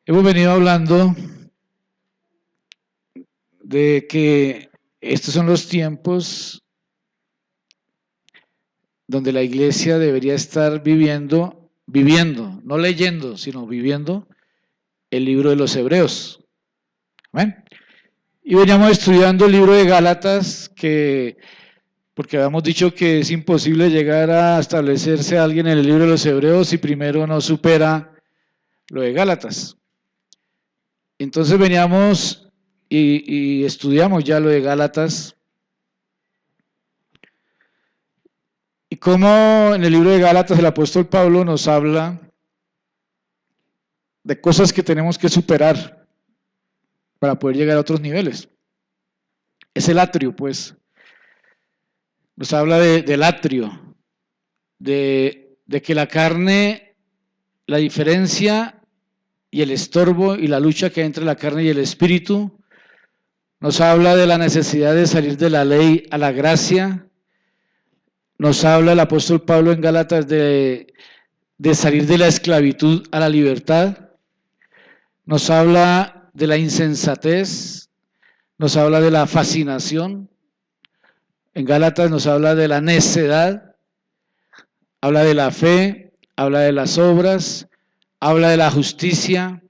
Hemos venido hablando de que estos son los tiempos donde la iglesia debería estar viviendo, no leyendo, sino viviendo el libro de los Hebreos. ¿Amén? Y veníamos estudiando el libro de Gálatas, porque habíamos dicho que es imposible llegar a establecerse a alguien en el libro de los Hebreos si primero no supera lo de Gálatas. Entonces veníamos y estudiamos ya lo de Gálatas. Y cómo en el libro de Gálatas el apóstol Pablo nos habla de cosas que tenemos que superar para poder llegar a otros niveles. Es el atrio, pues. Nos habla del atrio, de que la carne, la diferencia y el estorbo y la lucha que hay entre la carne y el espíritu. Nos habla de la necesidad de salir de la ley a la gracia. Nos habla el apóstol Pablo en Gálatas de salir de la esclavitud a la libertad. Nos habla de la insensatez, nos habla de la fascinación. En Gálatas nos habla de la necedad, habla de la fe, habla de las obras, habla de la justicia,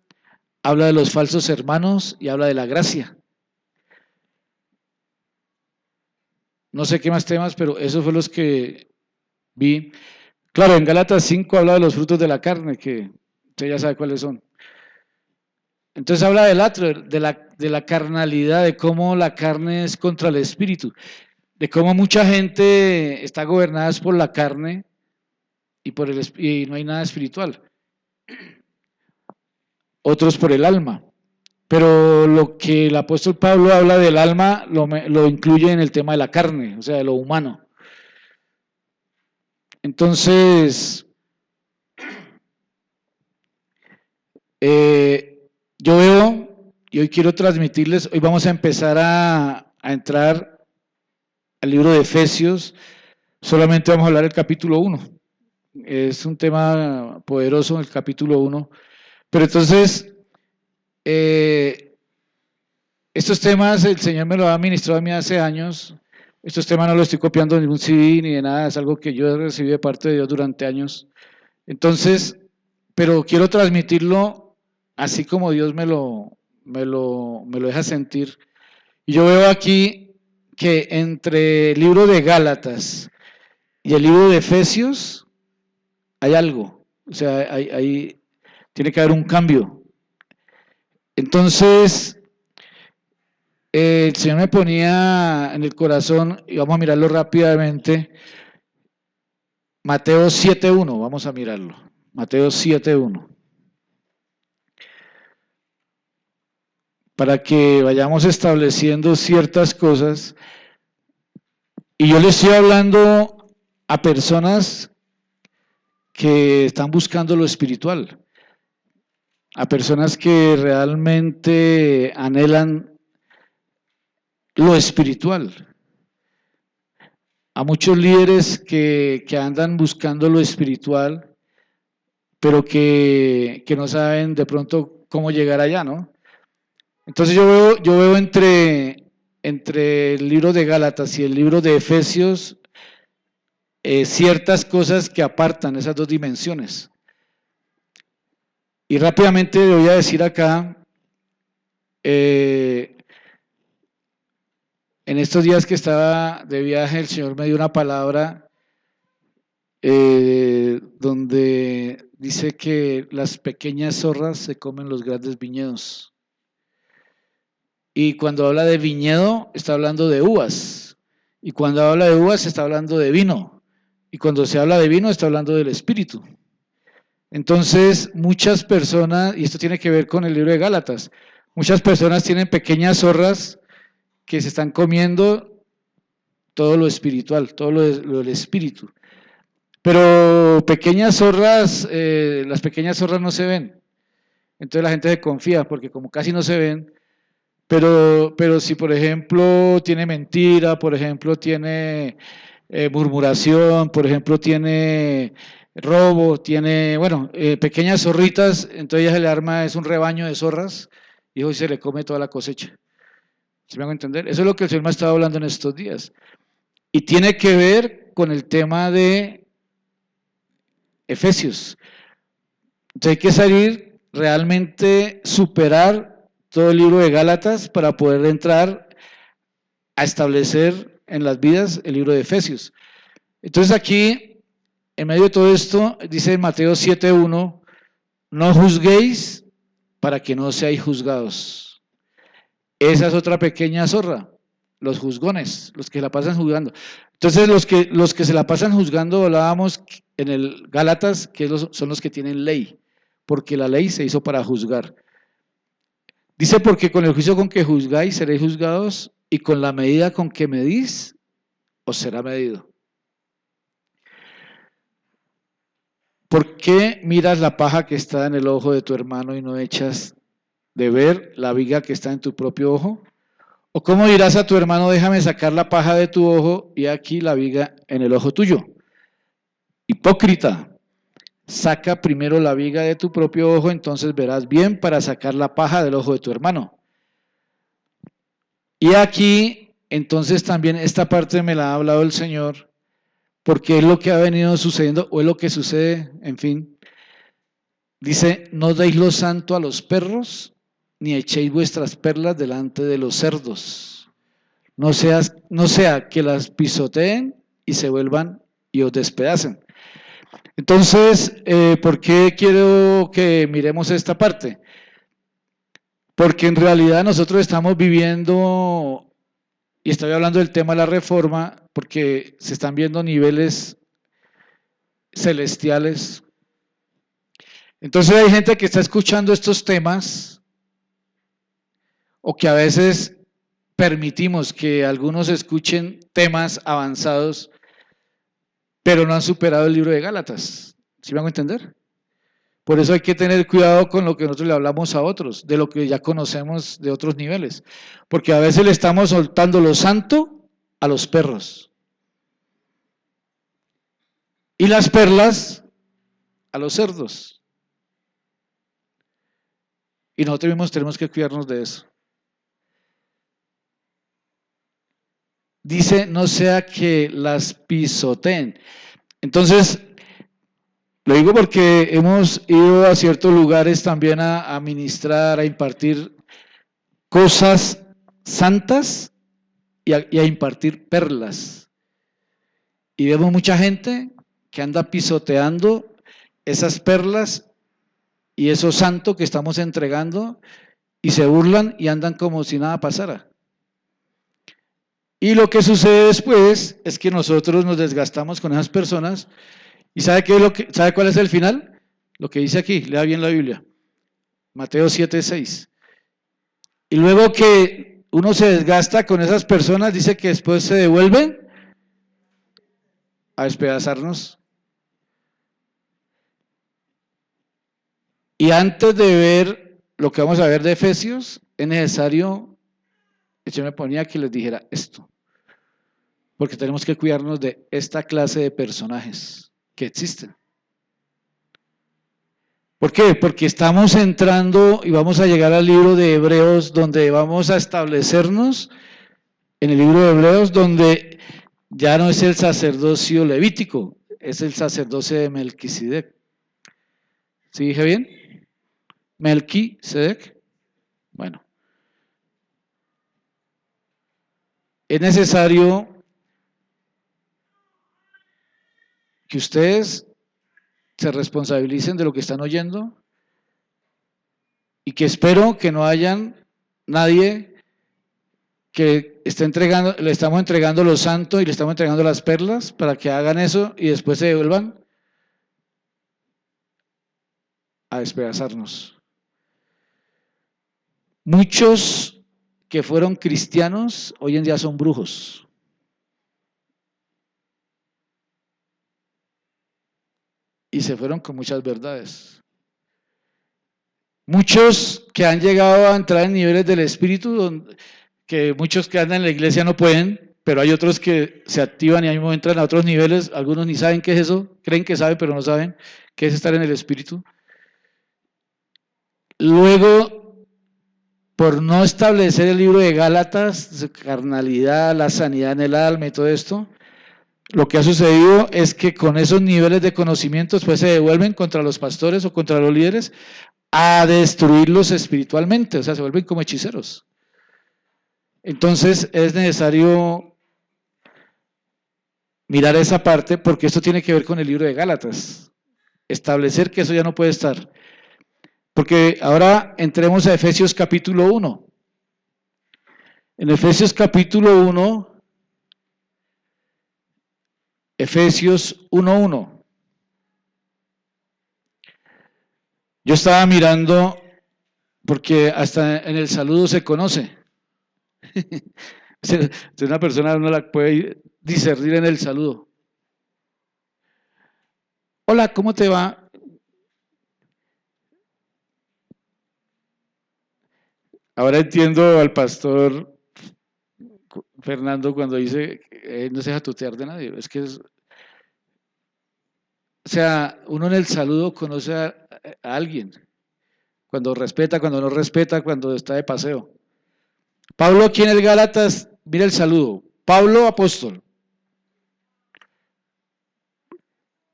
habla de los falsos hermanos y habla de la gracia. No sé qué más temas, pero esos fueron los que vi. Claro, en Gálatas 5 habla de los frutos de la carne, que usted ya sabe cuáles son. Entonces habla del atrio, de la carnalidad, de cómo la carne es contra el espíritu, de cómo mucha gente está gobernada por la carne y no hay nada espiritual. Otros por el alma. Pero lo que el apóstol Pablo habla del alma lo incluye en el tema de la carne, o sea, de lo humano. Entonces, yo veo, y hoy quiero transmitirles, hoy vamos a empezar a entrar al libro de Efesios, solamente vamos a hablar del capítulo 1. Es un tema poderoso el capítulo 1. Pero entonces, estos temas el Señor me lo ha ministrado a mí hace años. Estos temas no los estoy copiando de ningún CD ni de nada, es algo que yo he recibido de parte de Dios durante años. Entonces, pero quiero transmitirlo así como Dios me lo deja sentir. Y yo veo aquí que entre el libro de Gálatas y el libro de Efesios hay algo, o sea, tiene que haber un cambio. Entonces, el Señor me ponía en el corazón, y vamos a mirarlo rápidamente, Mateo 7.1, vamos a mirarlo, Mateo 7.1. Para que vayamos estableciendo ciertas cosas. Y yo le estoy hablando a personas que están buscando lo espiritual, a personas que realmente anhelan lo espiritual, a muchos líderes que andan buscando lo espiritual, pero que no saben de pronto cómo llegar allá, ¿no? Entonces yo veo entre el libro de Gálatas y el libro de Efesios ciertas cosas que apartan esas dos dimensiones. Y rápidamente le voy a decir acá, en estos días que estaba de viaje, el Señor me dio una palabra donde dice que las pequeñas zorras se comen los grandes viñedos. Y cuando habla de viñedo, está hablando de uvas. Y cuando habla de uvas, está hablando de vino. Y cuando se habla de vino, está hablando del espíritu. Entonces, muchas personas, y esto tiene que ver con el libro de Gálatas, muchas personas tienen pequeñas zorras que se están comiendo todo lo espiritual, todo lo del espíritu. Pero pequeñas zorras, las pequeñas zorras no se ven. Entonces la gente se confía, porque como casi no se ven, pero si por ejemplo tiene mentira, por ejemplo tiene murmuración, por ejemplo tiene robo, tiene, bueno, pequeñas zorritas, entonces ella se le arma, es un rebaño de zorras, y hoy se le come toda la cosecha. ¿Sí me hago entender? Eso es lo que el Señor me ha estado hablando en estos días. Y tiene que ver con el tema de Efesios. Entonces hay que salir, realmente superar todo el libro de Gálatas para poder entrar a establecer en las vidas el libro de Efesios. Entonces aquí, en medio de todo esto, dice Mateo 7:1, no juzguéis para que no seáis juzgados. Esa es otra pequeña zorra, los juzgones, los que la pasan juzgando. Entonces los que se la pasan juzgando, hablábamos en el Gálatas, que son los que tienen ley, porque la ley se hizo para juzgar. Dice, porque con el juicio con que juzgáis seréis juzgados, y con la medida con que medís, os será medido. ¿Por qué miras la paja que está en el ojo de tu hermano y no echas de ver la viga que está en tu propio ojo? ¿O cómo dirás a tu hermano, déjame sacar la paja de tu ojo y aquí la viga en el ojo tuyo? Hipócrita, saca primero la viga de tu propio ojo, entonces verás bien para sacar la paja del ojo de tu hermano. Y aquí, entonces también esta parte me la ha hablado el Señor, porque es lo que ha venido sucediendo, o es lo que sucede, en fin. Dice, no deis lo santo a los perros, ni echéis vuestras perlas delante de los cerdos. No sea que las pisoteen y se vuelvan y os despedacen. Entonces, ¿por qué quiero que miremos esta parte? Porque en realidad nosotros estamos viviendo, y estoy hablando del tema de la reforma, porque se están viendo niveles celestiales. Entonces hay gente que está escuchando estos temas, o que a veces permitimos que algunos escuchen temas avanzados, pero no han superado el libro de Gálatas. ¿Sí me hago entender? Por eso hay que tener cuidado con lo que nosotros le hablamos a otros, de lo que ya conocemos de otros niveles. Porque a veces le estamos soltando lo santo a los perros. Y las perlas a los cerdos. Y nosotros mismos tenemos que cuidarnos de eso. Dice, no sea que las pisoteen. Entonces, lo digo porque hemos ido a ciertos lugares también a ministrar, a impartir cosas santas y a impartir perlas. Y vemos mucha gente que anda pisoteando esas perlas y eso santo que estamos entregando y se burlan y andan como si nada pasara. Y lo que sucede después es que nosotros nos desgastamos con esas personas. ¿Y sabe cuál es el final? Lo que dice aquí, lea bien la Biblia. Mateo 7:6. Y luego que uno se desgasta con esas personas, dice que después se devuelven a despedazarnos. Y antes de ver lo que vamos a ver de Efesios, es necesario, yo me ponía que les dijera esto, porque tenemos que cuidarnos de esta clase de personajes que existen. ¿Por qué? Porque estamos entrando y vamos a llegar al libro de Hebreos, donde vamos a establecernos en el libro de Hebreos, donde ya no es el sacerdocio levítico, es el sacerdocio de Melquisedec. ¿Sí dije bien? Melquisedec. Bueno. Es necesario que ustedes se responsabilicen de lo que están oyendo y que espero que no hayan nadie que esté entregando, le estamos entregando lo santo y le estamos entregando las perlas para que hagan eso y después se devuelvan a despedazarnos. Muchos que fueron cristianos hoy en día son brujos. Y se fueron con muchas verdades. Muchos que han llegado a entrar en niveles del espíritu, que muchos que andan en la iglesia no pueden, pero hay otros que se activan y ahí mismo entran a otros niveles, algunos ni saben qué es eso, creen que saben pero no saben qué es estar en el Espíritu. Luego, por no establecer el libro de Gálatas, carnalidad, la sanidad en el alma y todo esto, lo que ha sucedido es que con esos niveles de conocimientos pues se devuelven contra los pastores o contra los líderes a destruirlos espiritualmente, o sea, se vuelven como hechiceros. Entonces es necesario mirar esa parte porque esto tiene que ver con el libro de Gálatas, establecer que eso ya no puede estar. Porque ahora entremos a Efesios capítulo 1. En Efesios capítulo 1, Efesios 1:1. Yo estaba mirando, porque hasta en el saludo se conoce. Si una persona no la puede discernir en el saludo. Hola, ¿cómo te va? Ahora entiendo al pastor Fernando cuando dice, no se deja tutear de nadie. Es que es, o sea, uno en el saludo conoce a alguien. Cuando respeta, cuando no respeta, cuando está de paseo. Pablo aquí en el Gálatas, mira el saludo. Pablo, apóstol.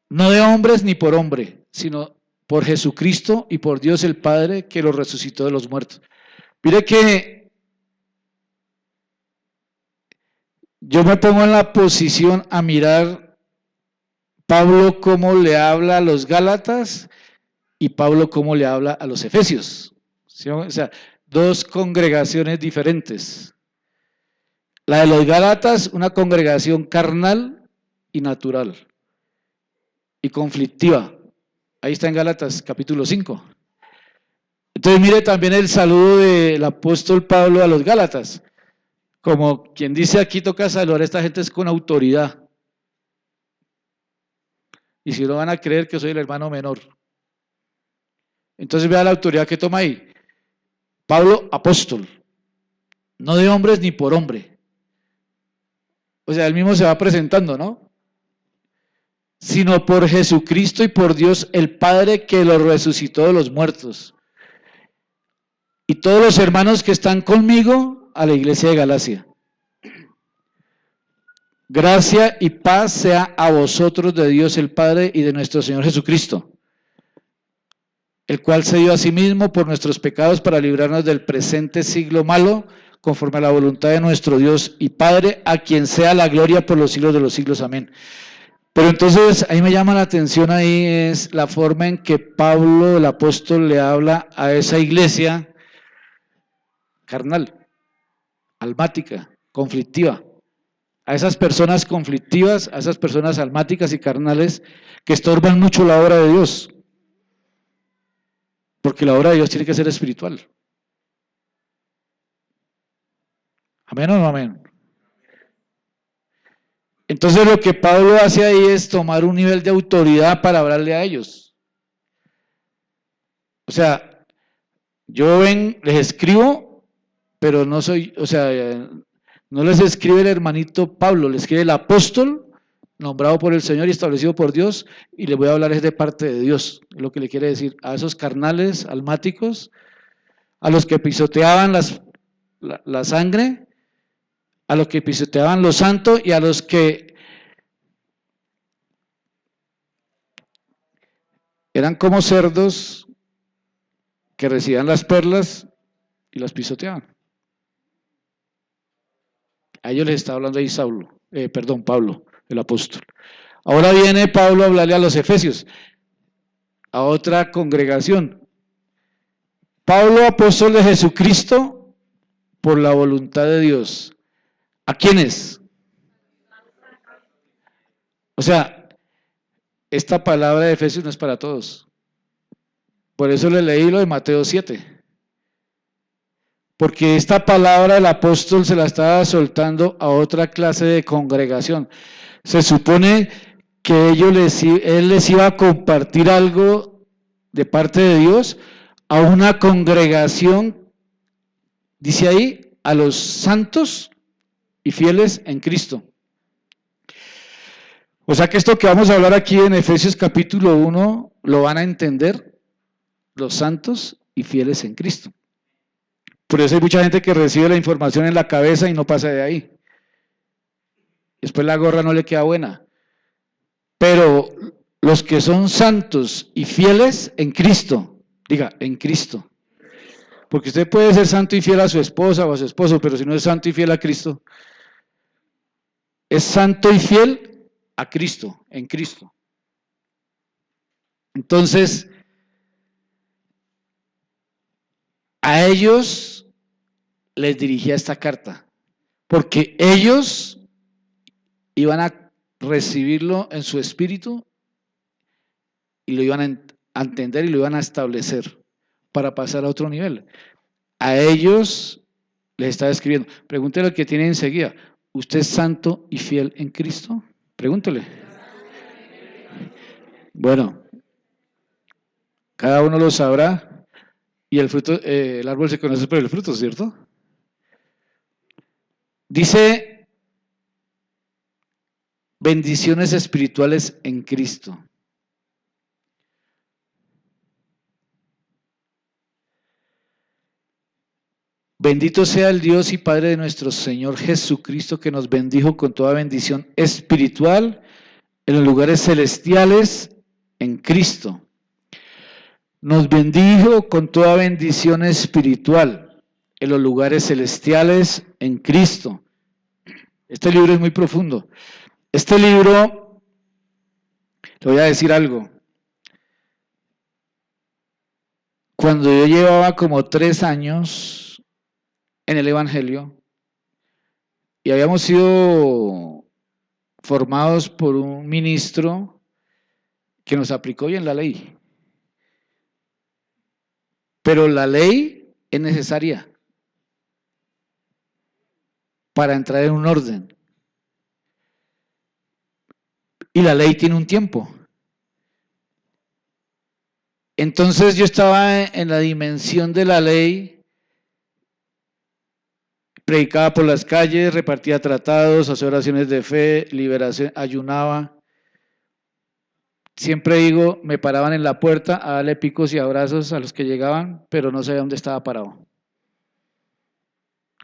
No de hombres ni por hombre, sino por Jesucristo y por Dios el Padre que lo resucitó de los muertos. Mire que yo me pongo en la posición a mirar Pablo cómo le habla a los Gálatas y Pablo cómo le habla a los Efesios. ¿Sí? O sea, dos congregaciones diferentes. La de los Gálatas, una congregación carnal y natural y conflictiva. Ahí está en Gálatas capítulo 5. Entonces mire también el saludo del apóstol Pablo a los Gálatas. Como quien dice aquí toca saludar a esta gente es con autoridad. Y si no van a creer que soy el hermano menor. Entonces vea la autoridad que toma ahí. Pablo, apóstol. No de hombres ni por hombre. O sea, él mismo se va presentando, ¿no? Sino por Jesucristo y por Dios el Padre que lo resucitó de los muertos. Y todos los hermanos que están conmigo a la iglesia de Galacia. Gracia y paz sea a vosotros de Dios el Padre y de nuestro Señor Jesucristo, el cual se dio a sí mismo por nuestros pecados para librarnos del presente siglo malo, conforme a la voluntad de nuestro Dios y Padre, a quien sea la gloria por los siglos de los siglos. Amén. Pero entonces, ahí me llama la atención, ahí es la forma en que Pablo, el apóstol, le habla a esa iglesia carnal, almática, conflictiva. A esas personas conflictivas, a esas personas almáticas y carnales que estorban mucho la obra de Dios. Porque la obra de Dios tiene que ser espiritual. ¿Amén o no amén? Entonces lo que Pablo hace ahí es tomar un nivel de autoridad para hablarle a ellos. O sea, yo les escribo, pero no soy, o sea, no les escribe el hermanito Pablo, les escribe el apóstol, nombrado por el Señor y establecido por Dios, y les voy a hablar es de parte de Dios, es lo que le quiere decir a esos carnales, almáticos, a los que pisoteaban la sangre, a los que pisoteaban lo santo y a los que eran como cerdos que recibían las perlas y las pisoteaban. A ellos les está hablando ahí Pablo, el apóstol. Ahora viene Pablo a hablarle a los efesios, a otra congregación. Pablo, apóstol de Jesucristo, por la voluntad de Dios. ¿A quiénes? O sea, esta palabra de Efesios no es para todos. Por eso le leí lo de Mateo 7. Porque esta palabra el apóstol se la estaba soltando a otra clase de congregación. Se supone que él les iba a compartir algo de parte de Dios a una congregación, dice ahí, a los santos y fieles en Cristo. O sea que esto que vamos a hablar aquí en Efesios capítulo 1 lo van a entender los santos y fieles en Cristo. Por eso hay mucha gente que recibe la información en la cabeza y no pasa de ahí. Después la gorra no le queda buena. Pero los que son santos y fieles en Cristo, diga, en Cristo. Porque usted puede ser santo y fiel a su esposa o a su esposo, pero si no es santo y fiel a Cristo, es santo y fiel a Cristo, en Cristo. Entonces, a ellos les dirigía esta carta, porque ellos iban a recibirlo en su espíritu y lo iban a entender y lo iban a establecer para pasar a otro nivel. A ellos les estaba escribiendo. Pregúntele al que tiene enseguida, ¿usted es santo y fiel en Cristo? Pregúntele. Bueno, cada uno lo sabrá y el fruto, el árbol se conoce por el fruto, ¿cierto? Dice bendiciones espirituales en Cristo. Bendito sea el Dios y Padre de nuestro Señor Jesucristo, que nos bendijo con toda bendición espiritual en los lugares celestiales en Cristo. Nos bendijo con toda bendición espiritual en los lugares celestiales en Cristo. Este libro es muy profundo. Este libro, le voy a decir algo. Cuando yo llevaba como 3 años en el Evangelio y habíamos sido formados por un ministro que nos aplicó bien la ley. Pero la ley es necesaria para entrar en un orden. Y la ley tiene un tiempo. Entonces yo estaba en la dimensión de la ley, predicaba por las calles, repartía tratados, hacía oraciones de fe, liberación, ayunaba. Siempre digo, me paraban en la puerta a darle picos y abrazos a los que llegaban, pero no sabía dónde estaba parado.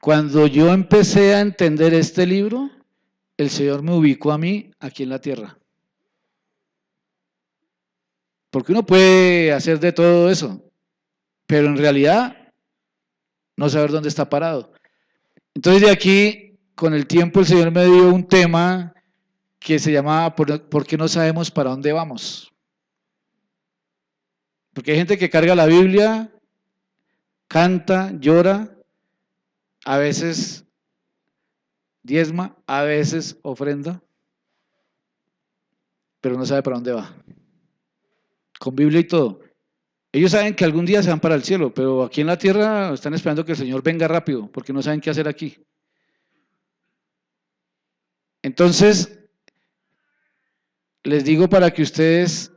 Cuando yo empecé a entender este libro, el Señor me ubicó a mí aquí en la tierra. Porque uno puede hacer de todo eso, pero en realidad no saber dónde está parado. Entonces de aquí, con el tiempo, el Señor me dio un tema que se llamaba ¿por qué no sabemos para dónde vamos? Porque hay gente que carga la Biblia, canta, llora, a veces diezma, a veces ofrenda, pero no sabe para dónde va. Con Biblia y todo. Ellos saben que algún día se van para el cielo, pero aquí en la tierra están esperando que el Señor venga rápido, porque no saben qué hacer aquí. Entonces, les digo para que ustedes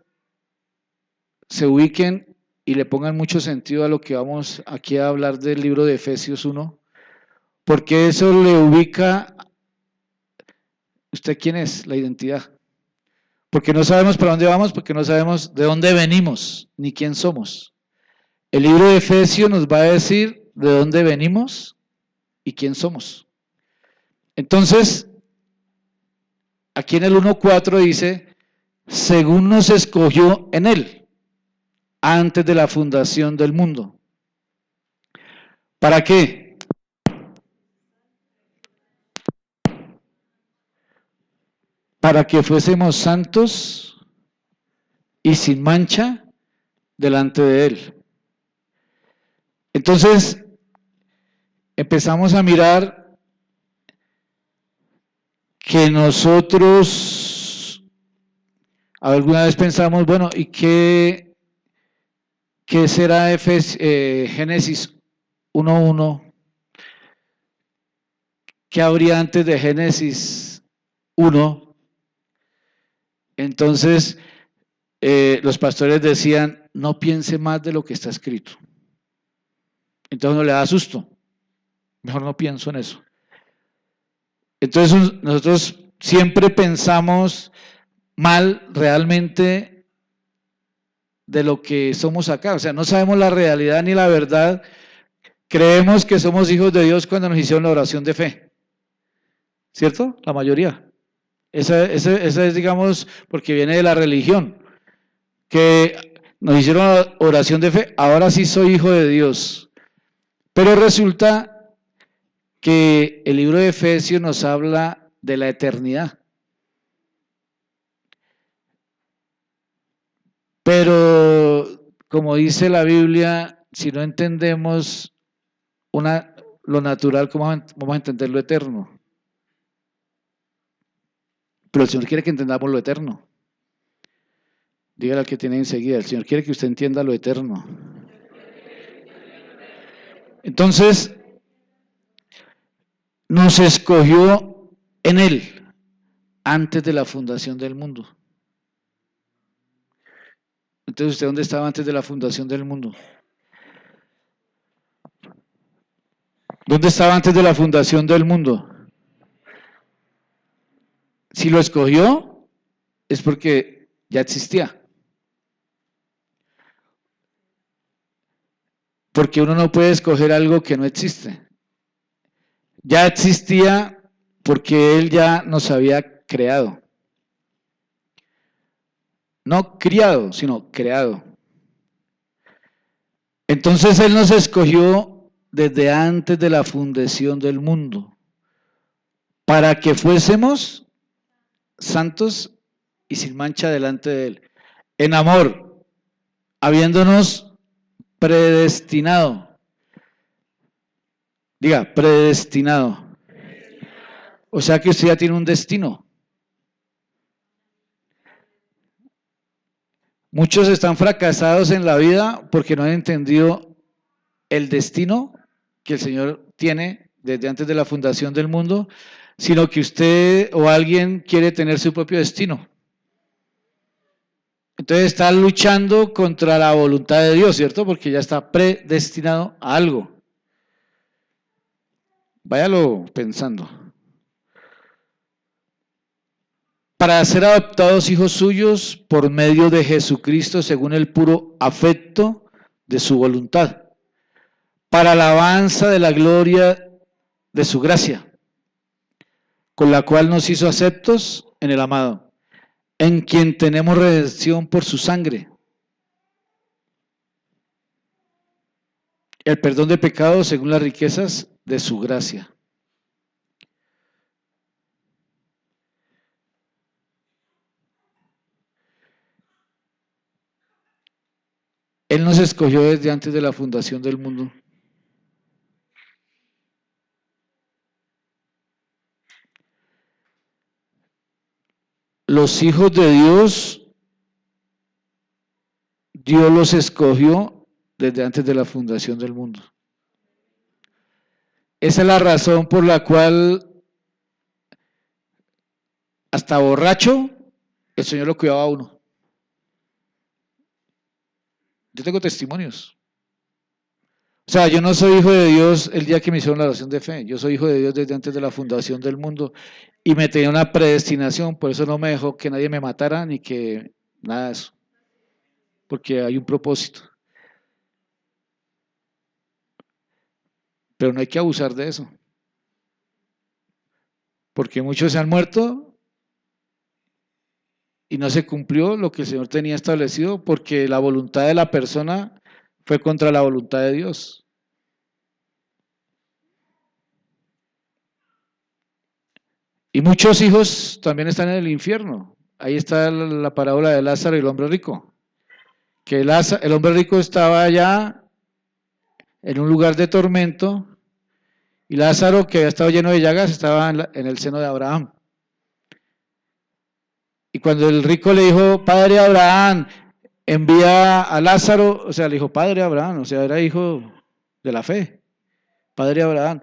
se ubiquen y le pongan mucho sentido a lo que vamos aquí a hablar del libro de Efesios 1, porque eso le ubica, ¿usted quién es? La identidad. Porque no sabemos para dónde vamos, porque no sabemos de dónde venimos, ni quién somos. El libro de Efesios nos va a decir de dónde venimos y quién somos. Entonces, aquí en el 1:4 dice, según nos escogió en él, antes de la fundación del mundo. ¿Para qué? Para que fuésemos santos y sin mancha delante de él. Entonces, empezamos a mirar que nosotros alguna vez pensamos, bueno, ¿y qué será Génesis 1:1? ¿Qué habría antes de Génesis 1? Entonces, los pastores decían, no piense más de lo que está escrito. Entonces uno le da susto. Mejor no pienso en eso. Entonces nosotros siempre pensamos mal realmente de lo que somos acá, o sea, no sabemos la realidad ni la verdad. Creemos que somos hijos de Dios cuando nos hicieron la oración de fe, ¿cierto? La mayoría. Esa es, digamos, porque viene de la religión, que nos hicieron la oración de fe, ahora sí soy hijo de Dios. Pero resulta que el libro de Efesios nos habla de la eternidad. Pero, como dice la Biblia, si no entendemos lo natural, ¿cómo vamos a entender lo eterno? Pero el Señor quiere que entendamos lo eterno. Dígale al que tiene enseguida, el Señor quiere que usted entienda lo eterno. Entonces, nos escogió en Él antes de la fundación del mundo. Entonces, ¿usted dónde estaba antes de la fundación del mundo? ¿Dónde estaba antes de la fundación del mundo? Si lo escogió, es porque ya existía. Porque uno no puede escoger algo que no existe. Ya existía porque Él ya nos había creado. No criado, sino creado. Entonces Él nos escogió desde antes de la fundación del mundo para que fuésemos santos y sin mancha delante de Él. En amor, habiéndonos predestinado. Diga, predestinado. O sea que usted ya tiene un destino. Muchos están fracasados en la vida porque no han entendido el destino que el Señor tiene desde antes de la fundación del mundo, sino que usted o alguien quiere tener su propio destino. Entonces está luchando contra la voluntad de Dios, ¿cierto? Porque ya está predestinado a algo. Váyalo pensando. Para ser adoptados hijos suyos por medio de Jesucristo según el puro afecto de su voluntad, para alabanza de la gloria de su gracia, con la cual nos hizo aceptos en el amado, en quien tenemos redención por su sangre, el perdón de pecados según las riquezas de su gracia. Él nos escogió desde antes de la fundación del mundo. Los hijos de Dios, Dios los escogió desde antes de la fundación del mundo. Esa es la razón por la cual hasta borracho el Señor lo cuidaba a uno. Yo tengo testimonios. O sea, yo no soy hijo de Dios el día que me hicieron la oración de fe. Yo soy hijo de Dios desde antes de la fundación del mundo y me tenía una predestinación, por eso no me dejó que nadie me matara ni que nada de eso. Porque hay un propósito. Pero no hay que abusar de eso. Porque muchos se han muerto y no se cumplió lo que el Señor tenía establecido porque la voluntad de la persona fue contra la voluntad de Dios. Y muchos hijos también están en el infierno. Ahí está la parábola de Lázaro y el hombre rico. Que el hombre rico estaba allá en un lugar de tormento y Lázaro, que había estado lleno de llagas, estaba en el seno de Abraham. Y cuando el rico le dijo, Padre Abraham, envía a Lázaro, o sea, le dijo, Padre Abraham, o sea, era hijo de la fe, Padre Abraham.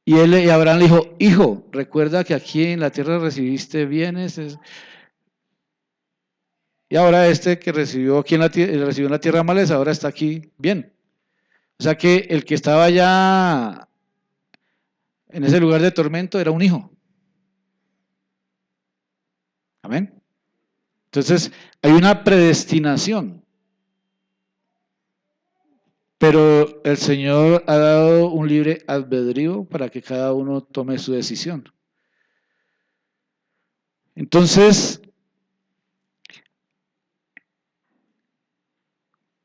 Y Abraham le dijo, hijo, recuerda que aquí en la tierra recibiste bienes. Y ahora este que recibió aquí recibió en la tierra males, ahora está aquí bien. O sea que el que estaba allá en ese lugar de tormento era un hijo. Amén. Entonces, hay una predestinación. Pero el Señor ha dado un libre albedrío para que cada uno tome su decisión. Entonces,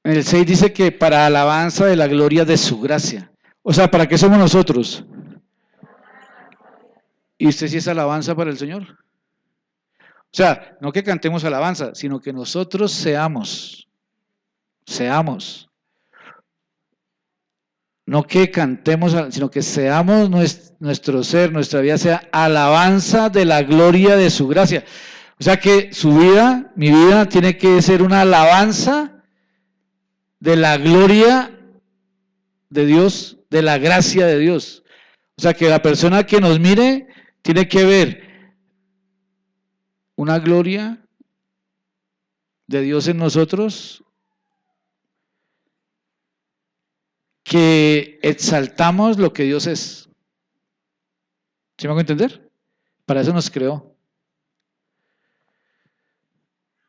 en el 6 dice que para alabanza de la gloria de su gracia. O sea, ¿para qué somos nosotros? ¿Y usted sí es alabanza para el Señor? O sea, no que cantemos alabanza, sino que nosotros seamos. No que cantemos, sino que seamos nuestro ser, nuestra vida sea alabanza de la gloria de su gracia. O sea que su vida, mi vida, tiene que ser una alabanza de la gloria de Dios, de la gracia de Dios. O sea que la persona que nos mire tiene que ver una gloria de Dios en nosotros, que exaltamos lo que Dios es. ¿Sí me hago entender? Para eso nos creó.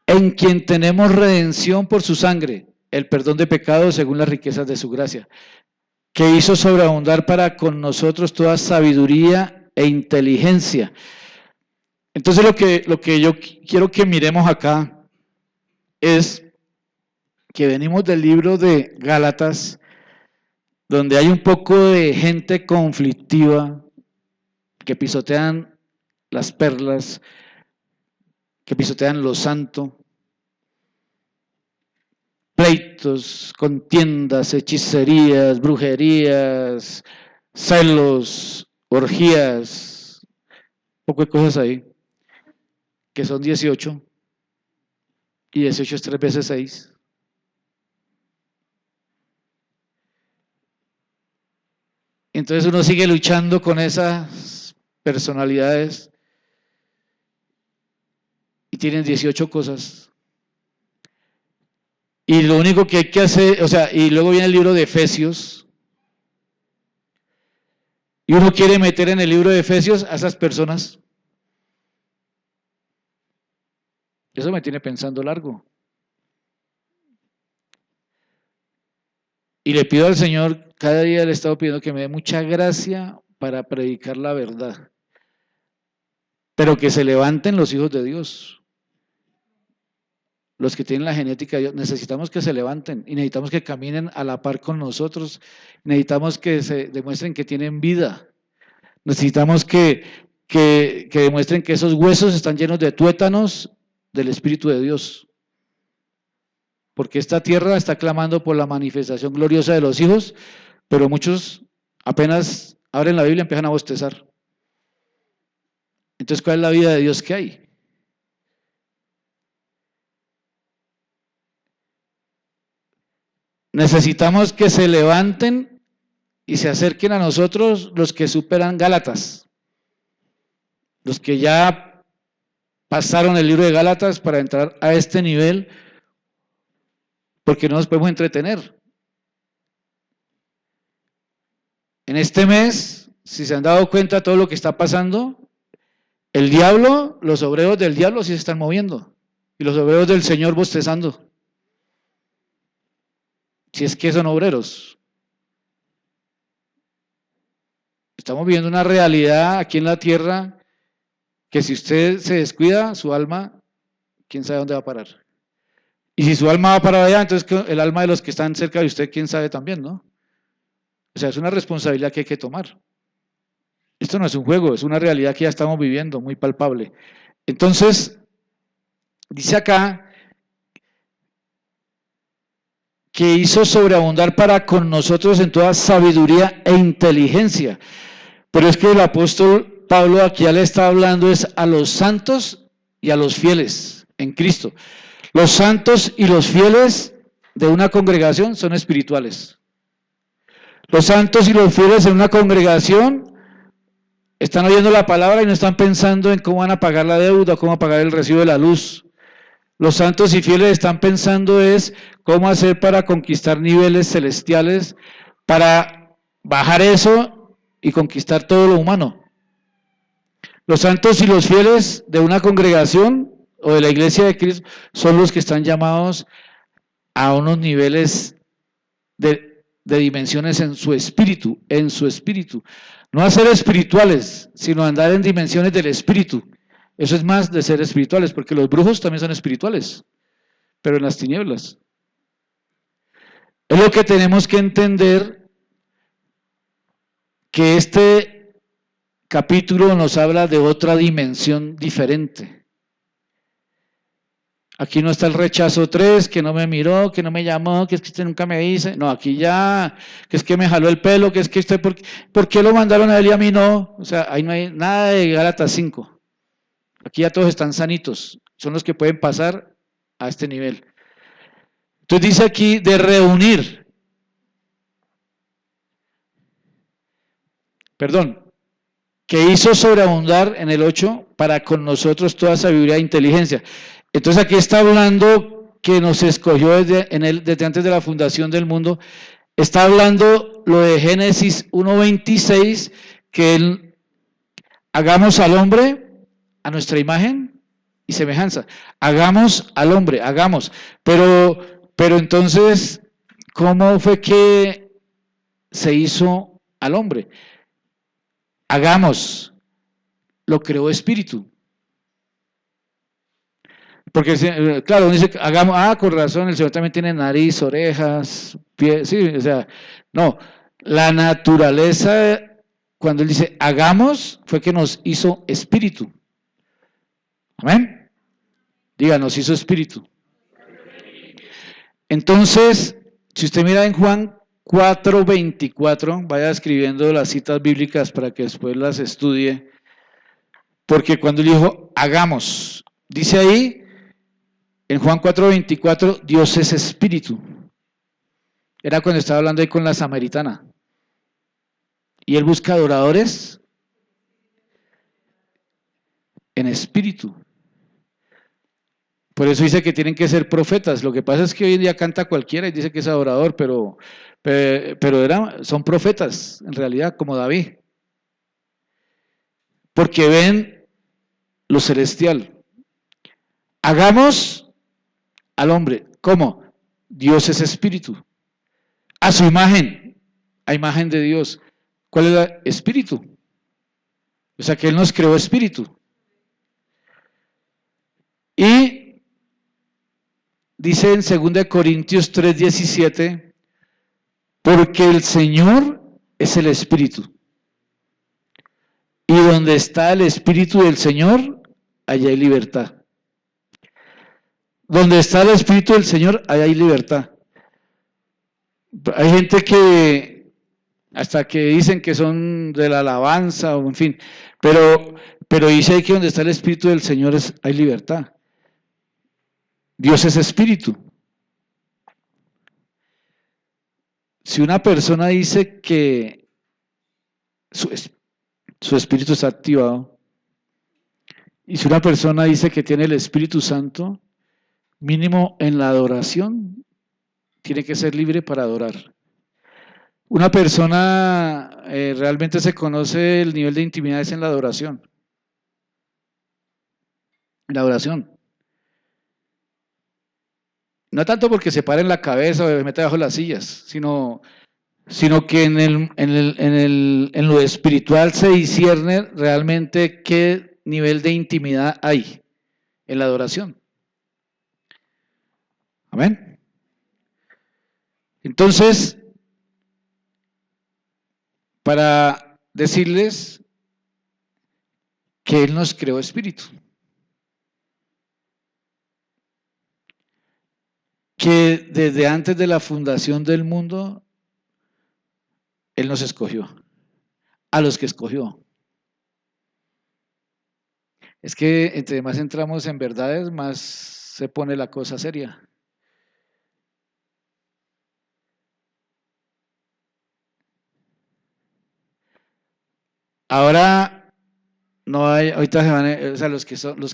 En quien tenemos redención por su sangre, el perdón de pecados según las riquezas de su gracia, que hizo sobreabundar para con nosotros toda sabiduría e inteligencia. Entonces lo que yo quiero que miremos acá es que venimos del libro de Gálatas, donde hay un poco de gente conflictiva que pisotean las perlas, que pisotean lo santo, pleitos, contiendas, hechicerías, brujerías, celos, orgías, un poco de cosas ahí, que son 18, y 18 es 3 veces 6. Entonces uno sigue luchando con esas personalidades y tienen 18 cosas. Y lo único que hay que hacer, o sea, y luego viene el libro de Efesios, y uno quiere meter en el libro de Efesios a esas personas. Eso me tiene pensando largo. Y le pido al Señor, cada día le he estado pidiendo que me dé mucha gracia para predicar la verdad. Pero que se levanten los hijos de Dios. Los que tienen la genética de Dios, necesitamos que se levanten y necesitamos que caminen a la par con nosotros. Necesitamos que se demuestren que tienen vida. Necesitamos que demuestren que esos huesos están llenos de tuétanos del Espíritu de Dios. Porque esta tierra está clamando por la manifestación gloriosa de los hijos, pero muchos apenas abren la Biblia y empiezan a bostezar. Entonces, ¿cuál es la vida de Dios que hay? Necesitamos que se levanten y se acerquen a nosotros los que superan Gálatas, los que ya pasaron el libro de Gálatas para entrar a este nivel, porque no nos podemos entretener. En este mes, si se han dado cuenta de todo lo que está pasando, el diablo, los obreros del diablo sí se están moviendo, y los obreros del Señor bostezando. Si es que son obreros. Estamos viviendo una realidad aquí en la tierra que si usted se descuida, su alma, quién sabe dónde va a parar. Y si su alma va para allá, entonces el alma de los que están cerca de usted, quién sabe también, ¿no? O sea, es una responsabilidad que hay que tomar. Esto no es un juego, es una realidad que ya estamos viviendo, muy palpable. Entonces, dice acá que hizo sobreabundar para con nosotros en toda sabiduría e inteligencia. Pero es que el apóstol Pablo aquí ya le está hablando es a los santos y a los fieles en Cristo. Los santos y los fieles de una congregación son espirituales. Los santos y los fieles en una congregación están oyendo la palabra y no están pensando en cómo van a pagar la deuda, cómo pagar el recibo de la luz. Los santos y fieles están pensando es cómo hacer para conquistar niveles celestiales, para bajar eso y conquistar todo lo humano. Los santos y los fieles de una congregación o de la iglesia de Cristo son los que están llamados a unos niveles de dimensiones en su espíritu, No a ser espirituales, sino a andar en dimensiones del espíritu. Eso es más de ser espirituales, porque los brujos también son espirituales, pero en las tinieblas. Es lo que tenemos que entender, que este capítulo nos habla de otra dimensión diferente. Aquí no está el rechazo 3, que no me miró, que no me llamó, que es que usted nunca me dice. No, aquí ya, que es que me jaló el pelo, que es que usted, ¿por qué lo mandaron a él y a mí no? O sea, ahí no hay nada de Gálatas 5. Aquí ya todos están sanitos, son los que pueden pasar a este nivel. Entonces dice aquí de reunir. Que hizo sobreabundar en el 8 para con nosotros toda sabiduría e inteligencia. Entonces aquí está hablando que nos escogió desde antes de la fundación del mundo. Está hablando lo de Génesis 1:26, que hagamos al hombre a nuestra imagen y semejanza. Hagamos al hombre, hagamos. Pero entonces, ¿cómo fue que se hizo al hombre? Hagamos, lo creó espíritu. Porque, claro, uno dice, hagamos, con razón, el Señor también tiene nariz, orejas, pies, sí, o sea, no, la naturaleza, cuando Él dice, hagamos, fue que nos hizo espíritu. Amén. Diga, nos hizo espíritu. Entonces, si usted mira en Juan 4:24, vaya escribiendo las citas bíblicas para que después las estudie, porque cuando Él dijo, hagamos, dice ahí, en Juan 4:24, Dios es espíritu. Era cuando estaba hablando ahí con la samaritana. Y Él busca adoradores en espíritu. Por eso dice que tienen que ser profetas. Lo que pasa es que hoy en día canta cualquiera y dice que es adorador, pero son profetas, en realidad, como David. Porque ven lo celestial. Hagamos al hombre. ¿Cómo? Dios es espíritu. A su imagen, a imagen de Dios. ¿Cuál es el espíritu? O sea que Él nos creó espíritu. Y dice en 2 Corintios 3:17, porque el Señor es el espíritu. Y donde está el espíritu del Señor, allá hay libertad. Donde está el espíritu del Señor, allá hay libertad. Hay gente que hasta que dicen que son de la alabanza, o en fin, pero dice que donde está el espíritu del Señor hay libertad. Dios es espíritu. Si una persona dice que su espíritu está activado, y si una persona dice que tiene el Espíritu Santo, mínimo en la adoración, tiene que ser libre para adorar. Una persona realmente se conoce el nivel de intimidad es en la adoración. En la adoración. No tanto porque se pare en la cabeza o se meta bajo las sillas, sino que en lo espiritual se discierne realmente qué nivel de intimidad hay en la adoración. Amén. Entonces, para decirles que Él nos creó espíritu. Que desde antes de la fundación del mundo, Él nos escogió, a los que escogió. Es que entre más entramos en verdades, más se pone la cosa seria. Ahora no hay, ahorita se van, o sea, los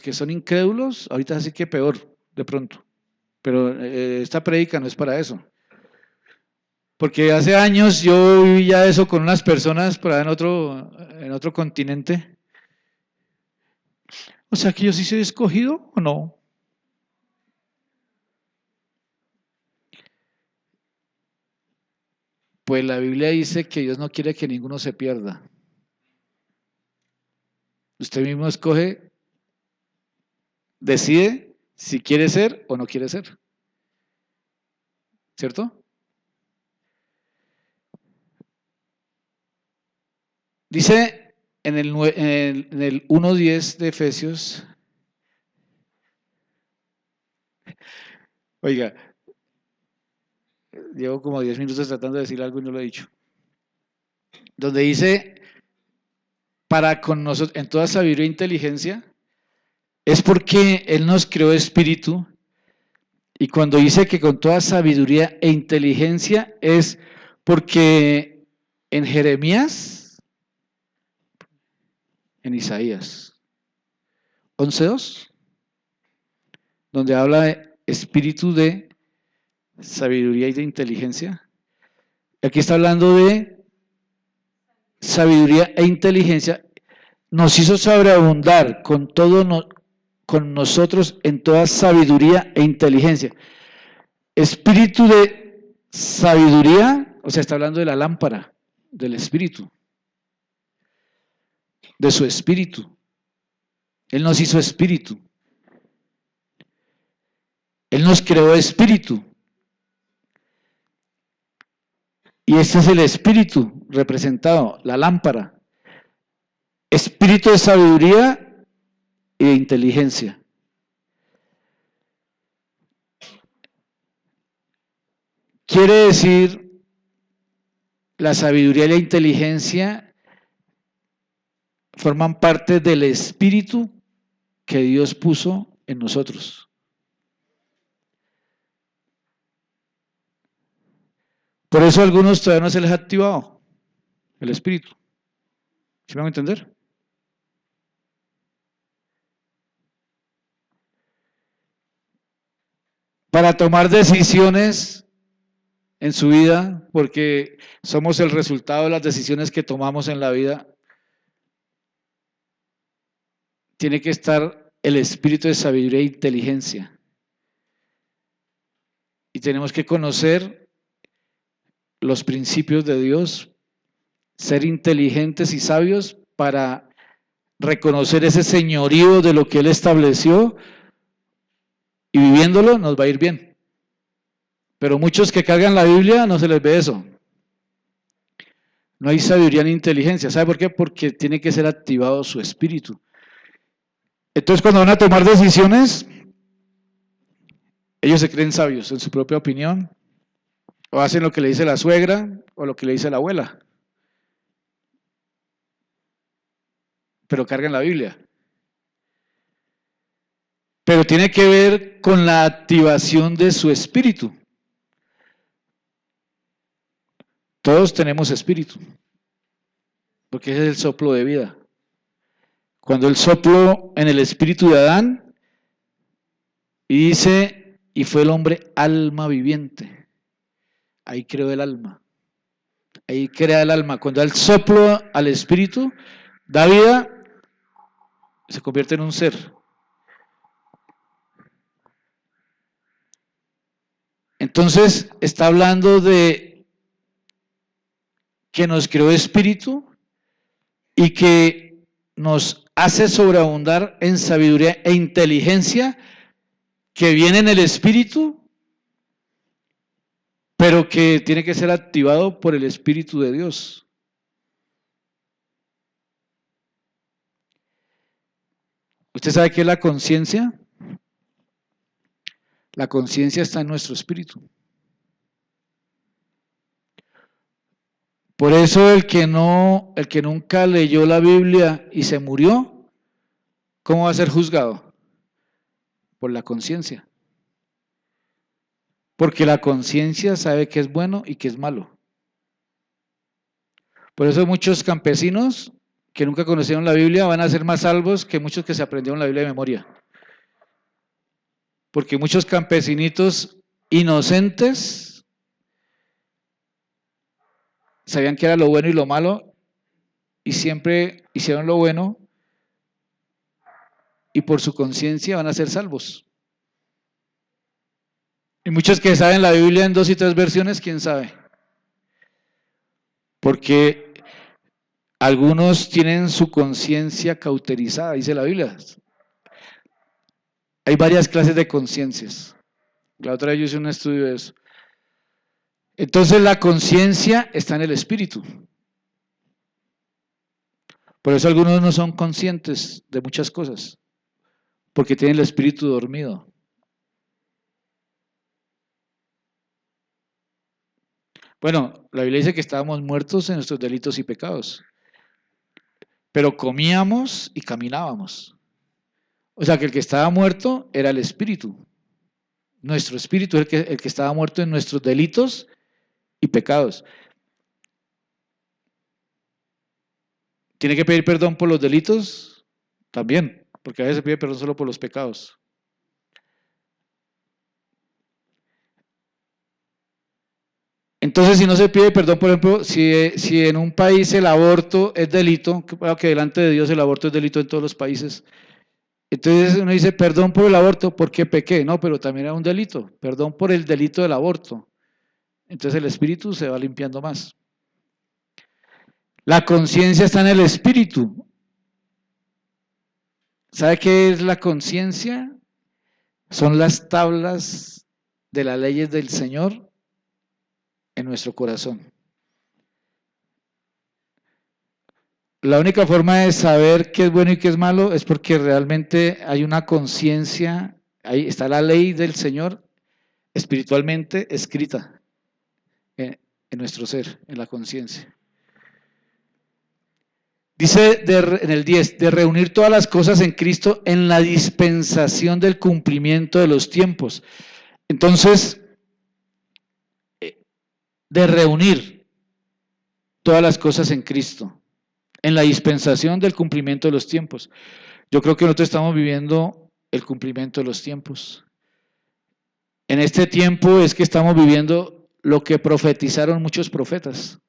que son incrédulos, ahorita sí que peor, de pronto. Pero esta prédica no es para eso. Porque hace años yo viví ya eso con unas personas por allá en otro continente. O sea que yo sí soy escogido o no. Pues la Biblia dice que Dios no quiere que ninguno se pierda. Usted mismo escoge, decide si quiere ser o no quiere ser. ¿Cierto? Dice en el 1:10 de Efesios, oiga, llevo como 10 minutos tratando de decir algo y no lo he dicho, donde dice, para con nosotros, en toda sabiduría e inteligencia, es porque Él nos creó espíritu, y cuando dice que con toda sabiduría e inteligencia, es porque en Jeremías, en Isaías 11:2, donde habla de espíritu de sabiduría y de inteligencia. Aquí está hablando de sabiduría e inteligencia. Nos hizo sobreabundar con con nosotros en toda sabiduría e inteligencia. Espíritu de sabiduría, o sea, está hablando de la lámpara, del espíritu, de su espíritu. Él nos hizo espíritu. Él nos creó espíritu. Y este es el espíritu representado, la lámpara. Espíritu de sabiduría y de inteligencia. Quiere decir, la sabiduría y la inteligencia forman parte del espíritu que Dios puso en nosotros. Por eso a algunos todavía no se les ha activado el espíritu. ¿Sí me van a entender? Para tomar decisiones en su vida, porque somos el resultado de las decisiones que tomamos en la vida, tiene que estar el espíritu de sabiduría e inteligencia. Y tenemos que conocer los principios de Dios, ser inteligentes y sabios para reconocer ese señorío de lo que Él estableció, y viviéndolo nos va a ir bien. Pero muchos que cargan la Biblia no se les ve eso. No hay sabiduría ni inteligencia. ¿Sabe por qué? Porque tiene que ser activado su espíritu. Entonces, cuando van a tomar decisiones, ellos se creen sabios en su propia opinión, o hacen lo que le dice la suegra o lo que le dice la abuela, pero cargan la Biblia. Pero tiene que ver con la activación de su espíritu. Todos tenemos espíritu, porque ese es el soplo de vida. Cuando Él sopló en el espíritu de Adán, y dice, y fue el hombre alma viviente. Ahí creó el alma. Ahí crea el alma. Cuando Él sopló al espíritu, da vida, se convierte en un ser. Entonces, está hablando de que nos creó espíritu y que nos hace sobreabundar en sabiduría e inteligencia que viene en el espíritu, pero que tiene que ser activado por el Espíritu de Dios. ¿Usted sabe qué es la conciencia? La conciencia está en nuestro espíritu. Por eso el que nunca leyó la Biblia y se murió, ¿cómo va a ser juzgado? Por la conciencia. Porque la conciencia sabe qué es bueno y qué es malo. Por eso muchos campesinos que nunca conocieron la Biblia van a ser más salvos que muchos que se aprendieron la Biblia de memoria. Porque muchos campesinitos inocentes sabían qué era lo bueno y lo malo y siempre hicieron lo bueno y por su conciencia van a ser salvos. Y muchos que saben la Biblia en 2 y 3 versiones, ¿quién sabe? Porque algunos tienen su conciencia cauterizada, dice la Biblia. Hay varias clases de conciencias. La otra vez yo hice un estudio de eso. Entonces la conciencia está en el espíritu. Por eso algunos no son conscientes de muchas cosas, porque tienen el espíritu dormido. Bueno, la Biblia dice que estábamos muertos en nuestros delitos y pecados, pero comíamos y caminábamos. O sea que el que estaba muerto era el espíritu. Nuestro espíritu es el que estaba muerto en nuestros delitos y pecados. ¿Tiene que pedir perdón por los delitos? También, porque a veces se pide perdón solo por los pecados. Entonces, si no se pide perdón, por ejemplo, si en un país el aborto es delito, que delante de Dios el aborto es delito en todos los países, entonces uno dice, perdón por el aborto, porque pequé, no, pero también era un delito, perdón por el delito del aborto. Entonces el espíritu se va limpiando más. La conciencia está en el espíritu. ¿Sabe qué es la conciencia? Son las tablas de las leyes del Señor en nuestro corazón. La única forma de saber qué es bueno y qué es malo es porque realmente hay una conciencia, ahí está la ley del Señor espiritualmente escrita en nuestro ser, en la conciencia. Dice en el 10, de reunir todas las cosas en Cristo en la dispensación del cumplimiento de los tiempos. Entonces, de reunir todas las cosas en Cristo, en la dispensación del cumplimiento de los tiempos. Yo creo que nosotros estamos viviendo el cumplimiento de los tiempos. En este tiempo es que estamos viviendo lo que profetizaron muchos profetas.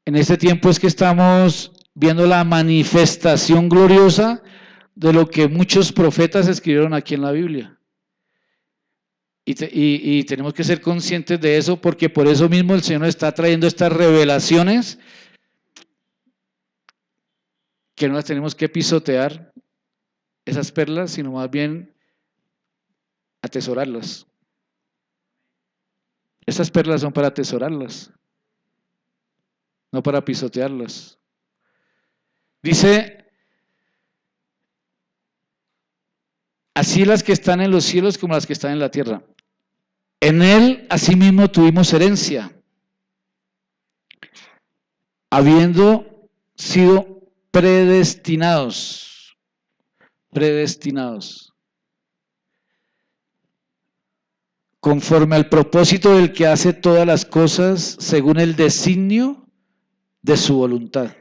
En este tiempo es que estamos viendo la manifestación gloriosa de lo que muchos profetas escribieron aquí en la Biblia. Y tenemos que ser conscientes de eso, porque por eso mismo el Señor está trayendo estas revelaciones que no las tenemos que pisotear, esas perlas, sino más bien atesorarlas. Esas perlas son para atesorarlas, no para pisotearlas. Dice, así las que están en los cielos como las que están en la tierra. En él asimismo tuvimos herencia, habiendo sido predestinados, conforme al propósito del que hace todas las cosas según el designio de su voluntad,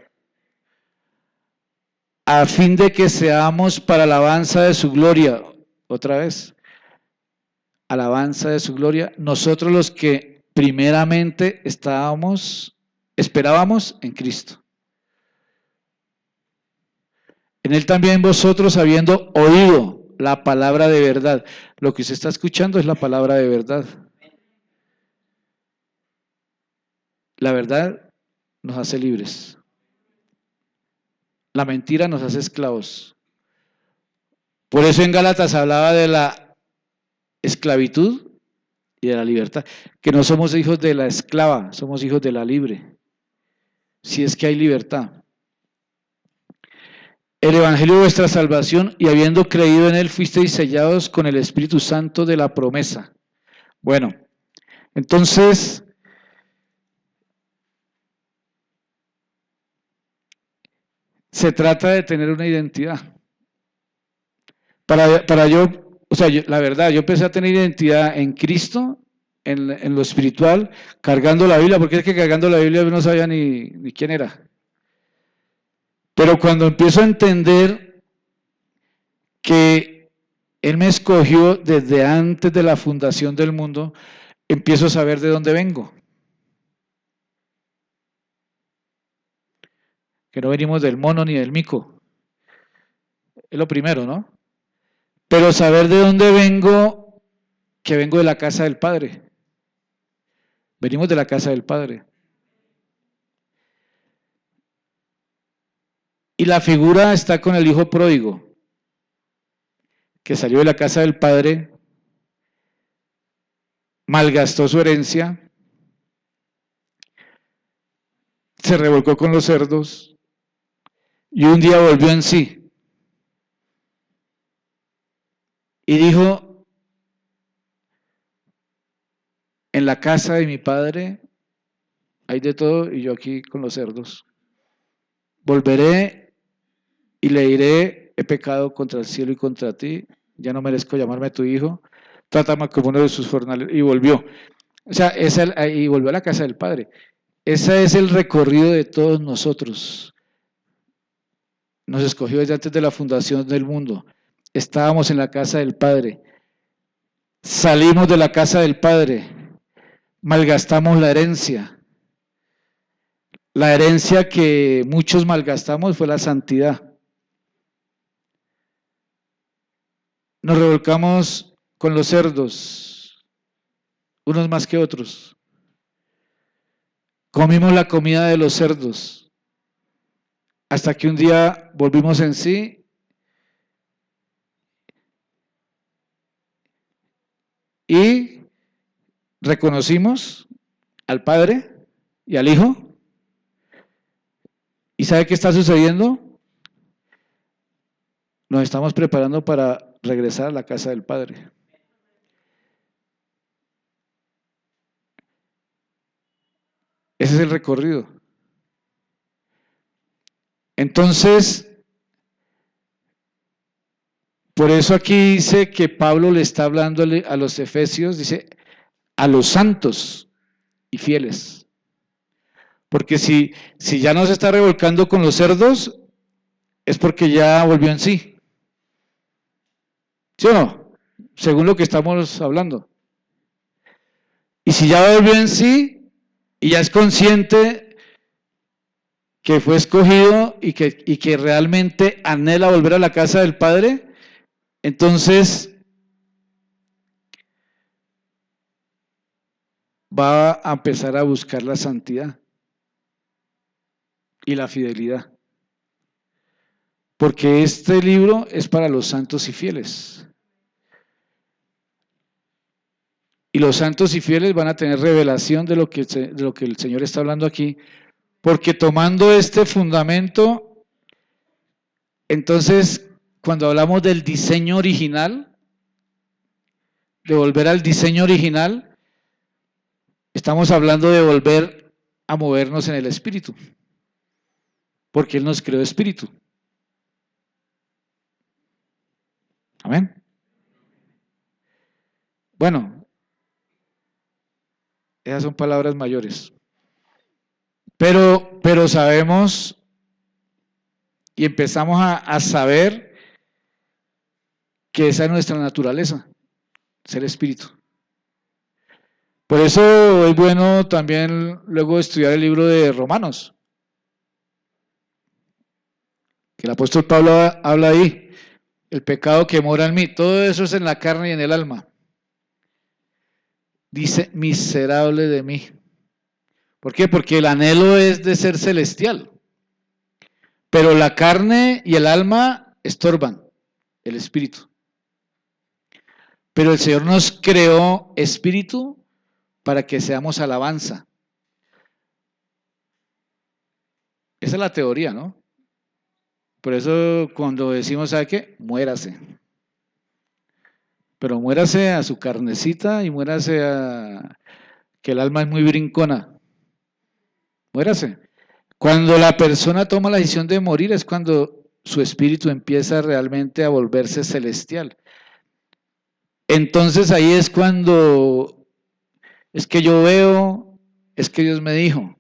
a fin de que seamos para alabanza de su gloria, otra vez, alabanza de su gloria, nosotros los que primeramente esperábamos en Cristo. En él también vosotros, habiendo oído la palabra de verdad, lo que usted está escuchando es la palabra de verdad. La verdad nos hace libres. La mentira nos hace esclavos. Por eso en Gálatas hablaba de la esclavitud y de la libertad, que no somos hijos de la esclava, somos hijos de la libre, si es que hay libertad. El evangelio de vuestra salvación, y habiendo creído en él, fuisteis sellados con el Espíritu Santo de la promesa. Bueno, entonces, se trata de tener una identidad. Para yo, o sea, la verdad, yo empecé a tener identidad en Cristo, en lo espiritual, cargando la Biblia, porque es que cargando la Biblia yo no sabía ni quién era. Pero cuando empiezo a entender que Él me escogió desde antes de la fundación del mundo, empiezo a saber de dónde vengo. Que no venimos del mono ni del mico. Es lo primero, ¿no? Pero saber de dónde vengo, que vengo de la casa del Padre. Venimos de la casa del Padre. Y la figura está con el hijo pródigo, que salió de la casa del padre, malgastó su herencia, se revolcó con los cerdos y un día volvió en sí. Y dijo, en la casa de mi padre hay de todo y yo aquí con los cerdos. Volveré y le diré, he pecado contra el cielo y contra ti, ya no merezco llamarme tu hijo, trátame como uno de sus jornaleros. Y volvió. O sea, y volvió a la casa del padre. Ese es el recorrido de todos nosotros. Nos escogió desde antes de la fundación del mundo. Estábamos en la casa del Padre. Salimos de la casa del Padre. Malgastamos la herencia. La herencia que muchos malgastamos fue la santidad. Nos revolcamos con los cerdos, unos más que otros. Comimos la comida de los cerdos, hasta que un día volvimos en sí y reconocimos al Padre y al Hijo. ¿Y sabe qué está sucediendo? Nos estamos preparando para regresar a la casa del Padre. Ese es el recorrido. Entonces, por eso aquí dice que Pablo le está hablando a los efesios, dice, a los santos y fieles. Porque si ya no se está revolcando con los cerdos, es porque ya volvió en sí. ¿Sí o no? Según lo que estamos hablando. Y si ya volvió en sí y ya es consciente que fue escogido y que realmente anhela volver a la casa del Padre, entonces va a empezar a buscar la santidad y la fidelidad. Porque este libro es para los santos y fieles. Y los santos y fieles van a tener revelación de lo que el Señor está hablando aquí, porque tomando este fundamento, entonces, cuando hablamos del diseño original, de volver al diseño original, estamos hablando de volver a movernos en el Espíritu, porque Él nos creó Espíritu. Amén. Bueno, esas son palabras mayores. Pero sabemos y empezamos a saber que esa es nuestra naturaleza, ser espíritu. Por eso es bueno también luego estudiar el libro de Romanos, que el apóstol Pablo habla ahí, el pecado que mora en mí, todo eso es en la carne y en el alma. Dice, miserable de mí. ¿Por qué? Porque el anhelo es de ser celestial, pero la carne y el alma estorban el espíritu. Pero el Señor nos creó espíritu para que seamos alabanza. Esa es la teoría, ¿no? Por eso cuando decimos, ¿sabe qué? Muérase. Pero muérase a su carnecita y muérase a que el alma es muy brincona. Muérase. Cuando la persona toma la decisión de morir es cuando su espíritu empieza realmente a volverse celestial. Entonces ahí es cuando es que yo veo, es que Dios me dijo.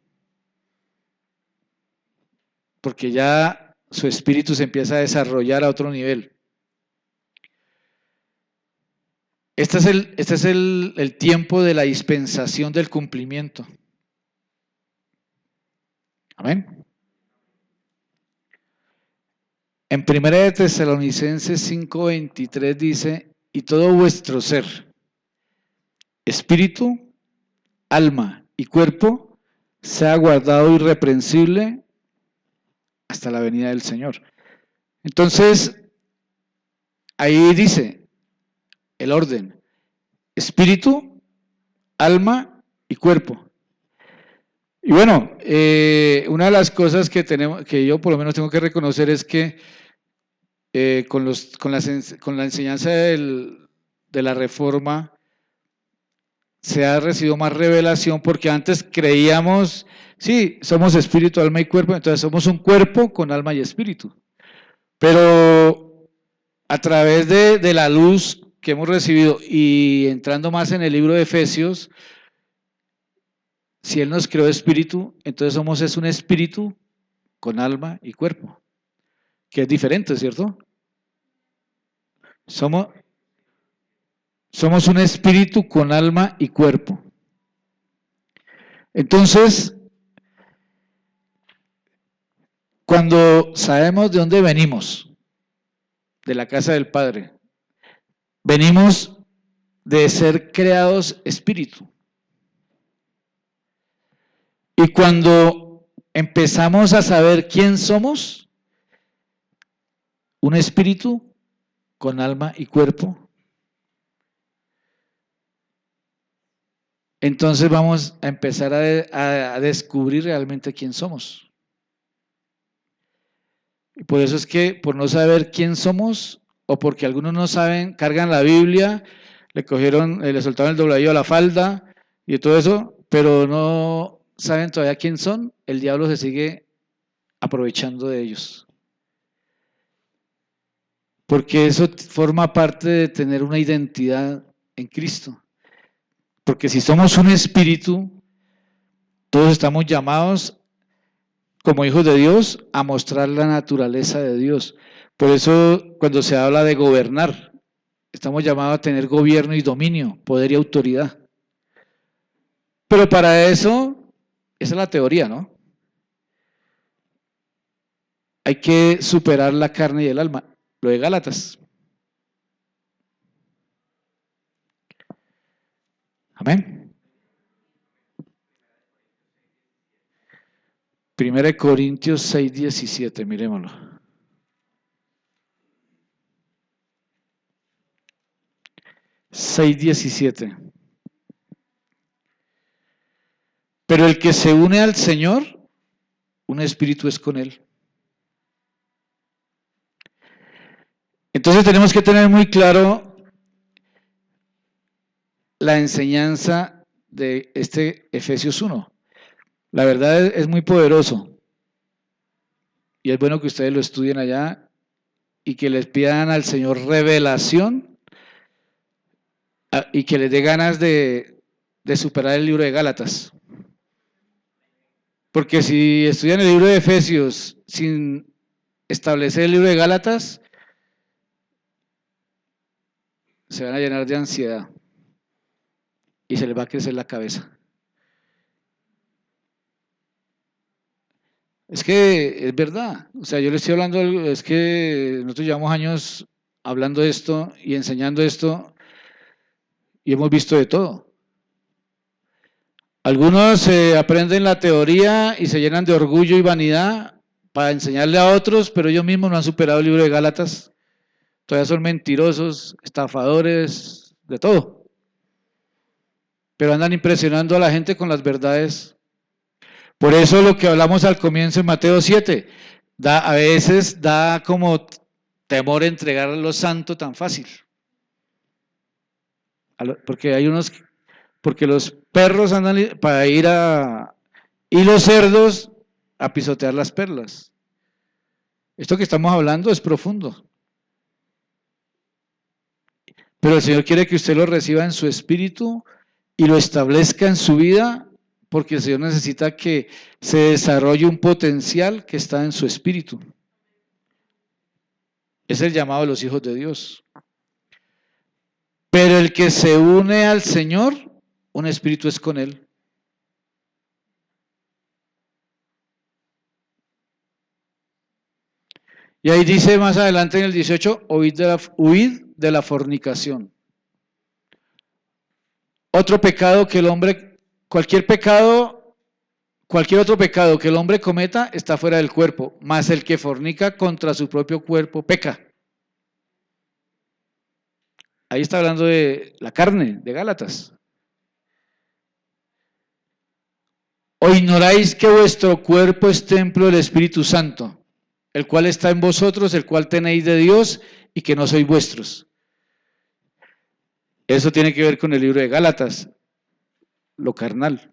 Porque ya su espíritu se empieza a desarrollar a otro nivel. Este es el tiempo de la dispensación del cumplimiento. Amén. En 1 Tesalonicenses 5:23 dice, y todo vuestro ser, espíritu, alma y cuerpo, sea guardado irreprensible hasta la venida del Señor. Entonces, ahí dice el orden: espíritu, alma y cuerpo. Y bueno, una de las cosas que yo por lo menos tengo que reconocer es que con la enseñanza de la Reforma se ha recibido más revelación, porque antes creíamos, sí, somos espíritu, alma y cuerpo, entonces somos un cuerpo con alma y espíritu. Pero a través de la luz que hemos recibido y entrando más en el libro de Efesios, si Él nos creó espíritu, entonces es un espíritu con alma y cuerpo, que es diferente, ¿cierto? Somos un espíritu con alma y cuerpo. Entonces, cuando sabemos de dónde venimos, de la casa del Padre, venimos de ser creados espíritu. Y cuando empezamos a saber quién somos, un espíritu con alma y cuerpo, entonces vamos a empezar a descubrir realmente quién somos. Y por eso es que, por no saber quién somos, o porque algunos no saben, cargan la Biblia, le soltaron el dobladillo a la falda y todo eso, pero no saben todavía quién son, el diablo se sigue aprovechando de ellos. Porque eso forma parte de tener una identidad en Cristo. Porque si somos un espíritu, todos estamos llamados como hijos de Dios a mostrar la naturaleza de Dios. Por eso cuando se habla de gobernar, estamos llamados a tener gobierno y dominio, poder y autoridad. Pero para eso, esa es la teoría, ¿no? Hay que superar la carne y el alma. Lo de Gálatas. Amén. 1 Corintios 6:17, miremoslo. Pero el que se une al Señor, un espíritu es con Él. Entonces tenemos que tener muy claro la enseñanza de este Efesios 1. La verdad es muy poderoso. Y es bueno que ustedes lo estudien allá y que les pidan al Señor revelación y que les dé ganas de superar el libro de Gálatas. Porque si estudian el libro de Efesios sin establecer el libro de Gálatas, se van a llenar de ansiedad y se les va a crecer la cabeza. Es que es verdad, o sea, yo le estoy hablando, es que nosotros llevamos años hablando de esto y enseñando esto y hemos visto de todo. Algunos aprenden la teoría y se llenan de orgullo y vanidad para enseñarle a otros, pero ellos mismos no han superado el libro de Gálatas. Todavía son mentirosos, estafadores, de todo. Pero andan impresionando a la gente con las verdades. Por eso lo que hablamos al comienzo en Mateo 7, a veces da como temor entregar a lo santo tan fácil. Porque los perros andan para ir y los cerdos a pisotear las perlas. Esto que estamos hablando es profundo. Pero el Señor quiere que usted lo reciba en su espíritu y lo establezca en su vida, porque el Señor necesita que se desarrolle un potencial que está en su espíritu. Es el llamado de los hijos de Dios. Pero el que se une al Señor, un espíritu es con Él. Y ahí dice más adelante en el 18, huid de la fornicación. Otro pecado que el hombre, cualquier pecado cualquier otro pecado que el hombre cometa está fuera del cuerpo, mas el que fornica contra su propio cuerpo peca. Ahí está hablando de la carne, de Gálatas. ¿O ignoráis que vuestro cuerpo es templo del Espíritu Santo, el cual está en vosotros, el cual tenéis de Dios y que no sois vuestros? Eso tiene que ver con el libro de Gálatas, lo carnal.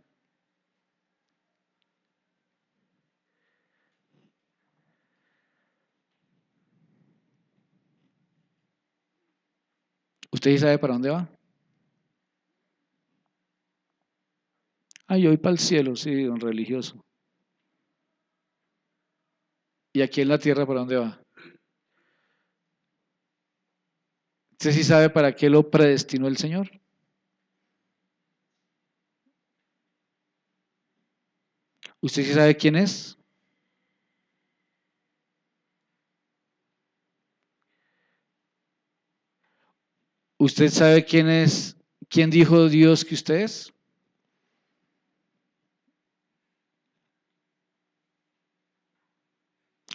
¿Usted sí sabe para dónde va? Yo voy para el cielo, sí, don religioso. ¿Y aquí en la tierra para dónde va? ¿Usted sí sabe para qué lo predestinó el Señor? ¿Usted sí sabe quién es? ¿Usted sabe quién es? ¿Quién dijo Dios que usted es?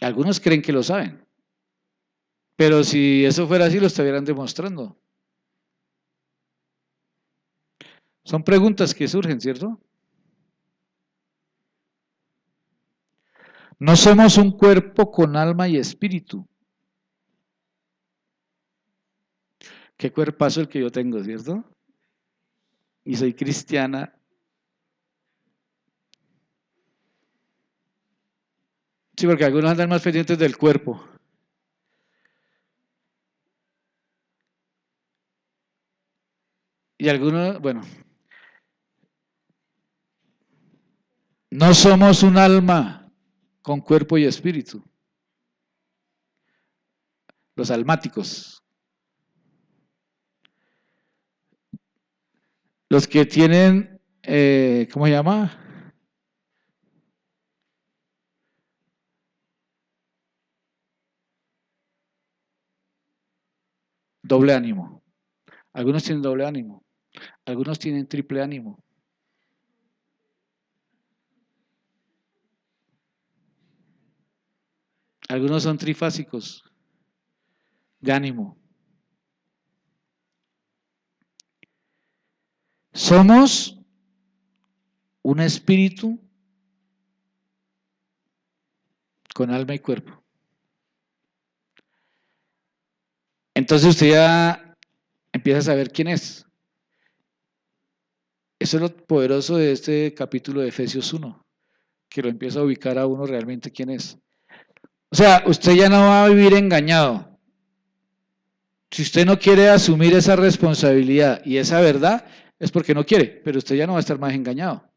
Algunos creen que lo saben, pero si eso fuera así, lo estarían demostrando. Son preguntas que surgen, ¿cierto? No somos un cuerpo con alma y espíritu. Qué cuerpazo el que yo tengo, ¿cierto? Y soy cristiana. Sí, porque algunos andan más pendientes del cuerpo. Y algunos, bueno, no somos un alma con cuerpo y espíritu. Los almáticos. Los que tienen, ¿cómo se llama? Doble ánimo. Algunos tienen doble ánimo. Algunos tienen triple ánimo. Algunos son trifásicos de ánimo. Somos un espíritu con alma y cuerpo. Entonces usted ya empieza a saber quién es. Eso es lo poderoso de este capítulo de Efesios 1, que lo empieza a ubicar a uno realmente quién es. O sea, usted ya no va a vivir engañado. Si usted no quiere asumir esa responsabilidad y esa verdad, es porque no quiere, pero usted ya no va a estar más engañado.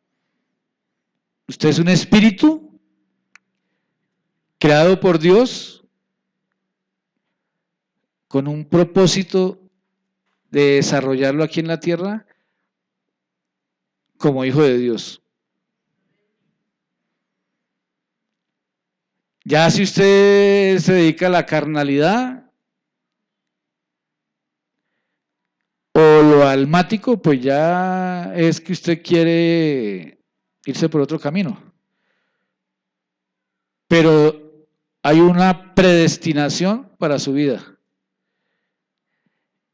Usted es un espíritu creado por Dios con un propósito de desarrollarlo aquí en la tierra como hijo de Dios. Ya si usted se dedica a la carnalidad o lo almático, pues ya es que usted quiere irse por otro camino. Pero hay una predestinación para su vida.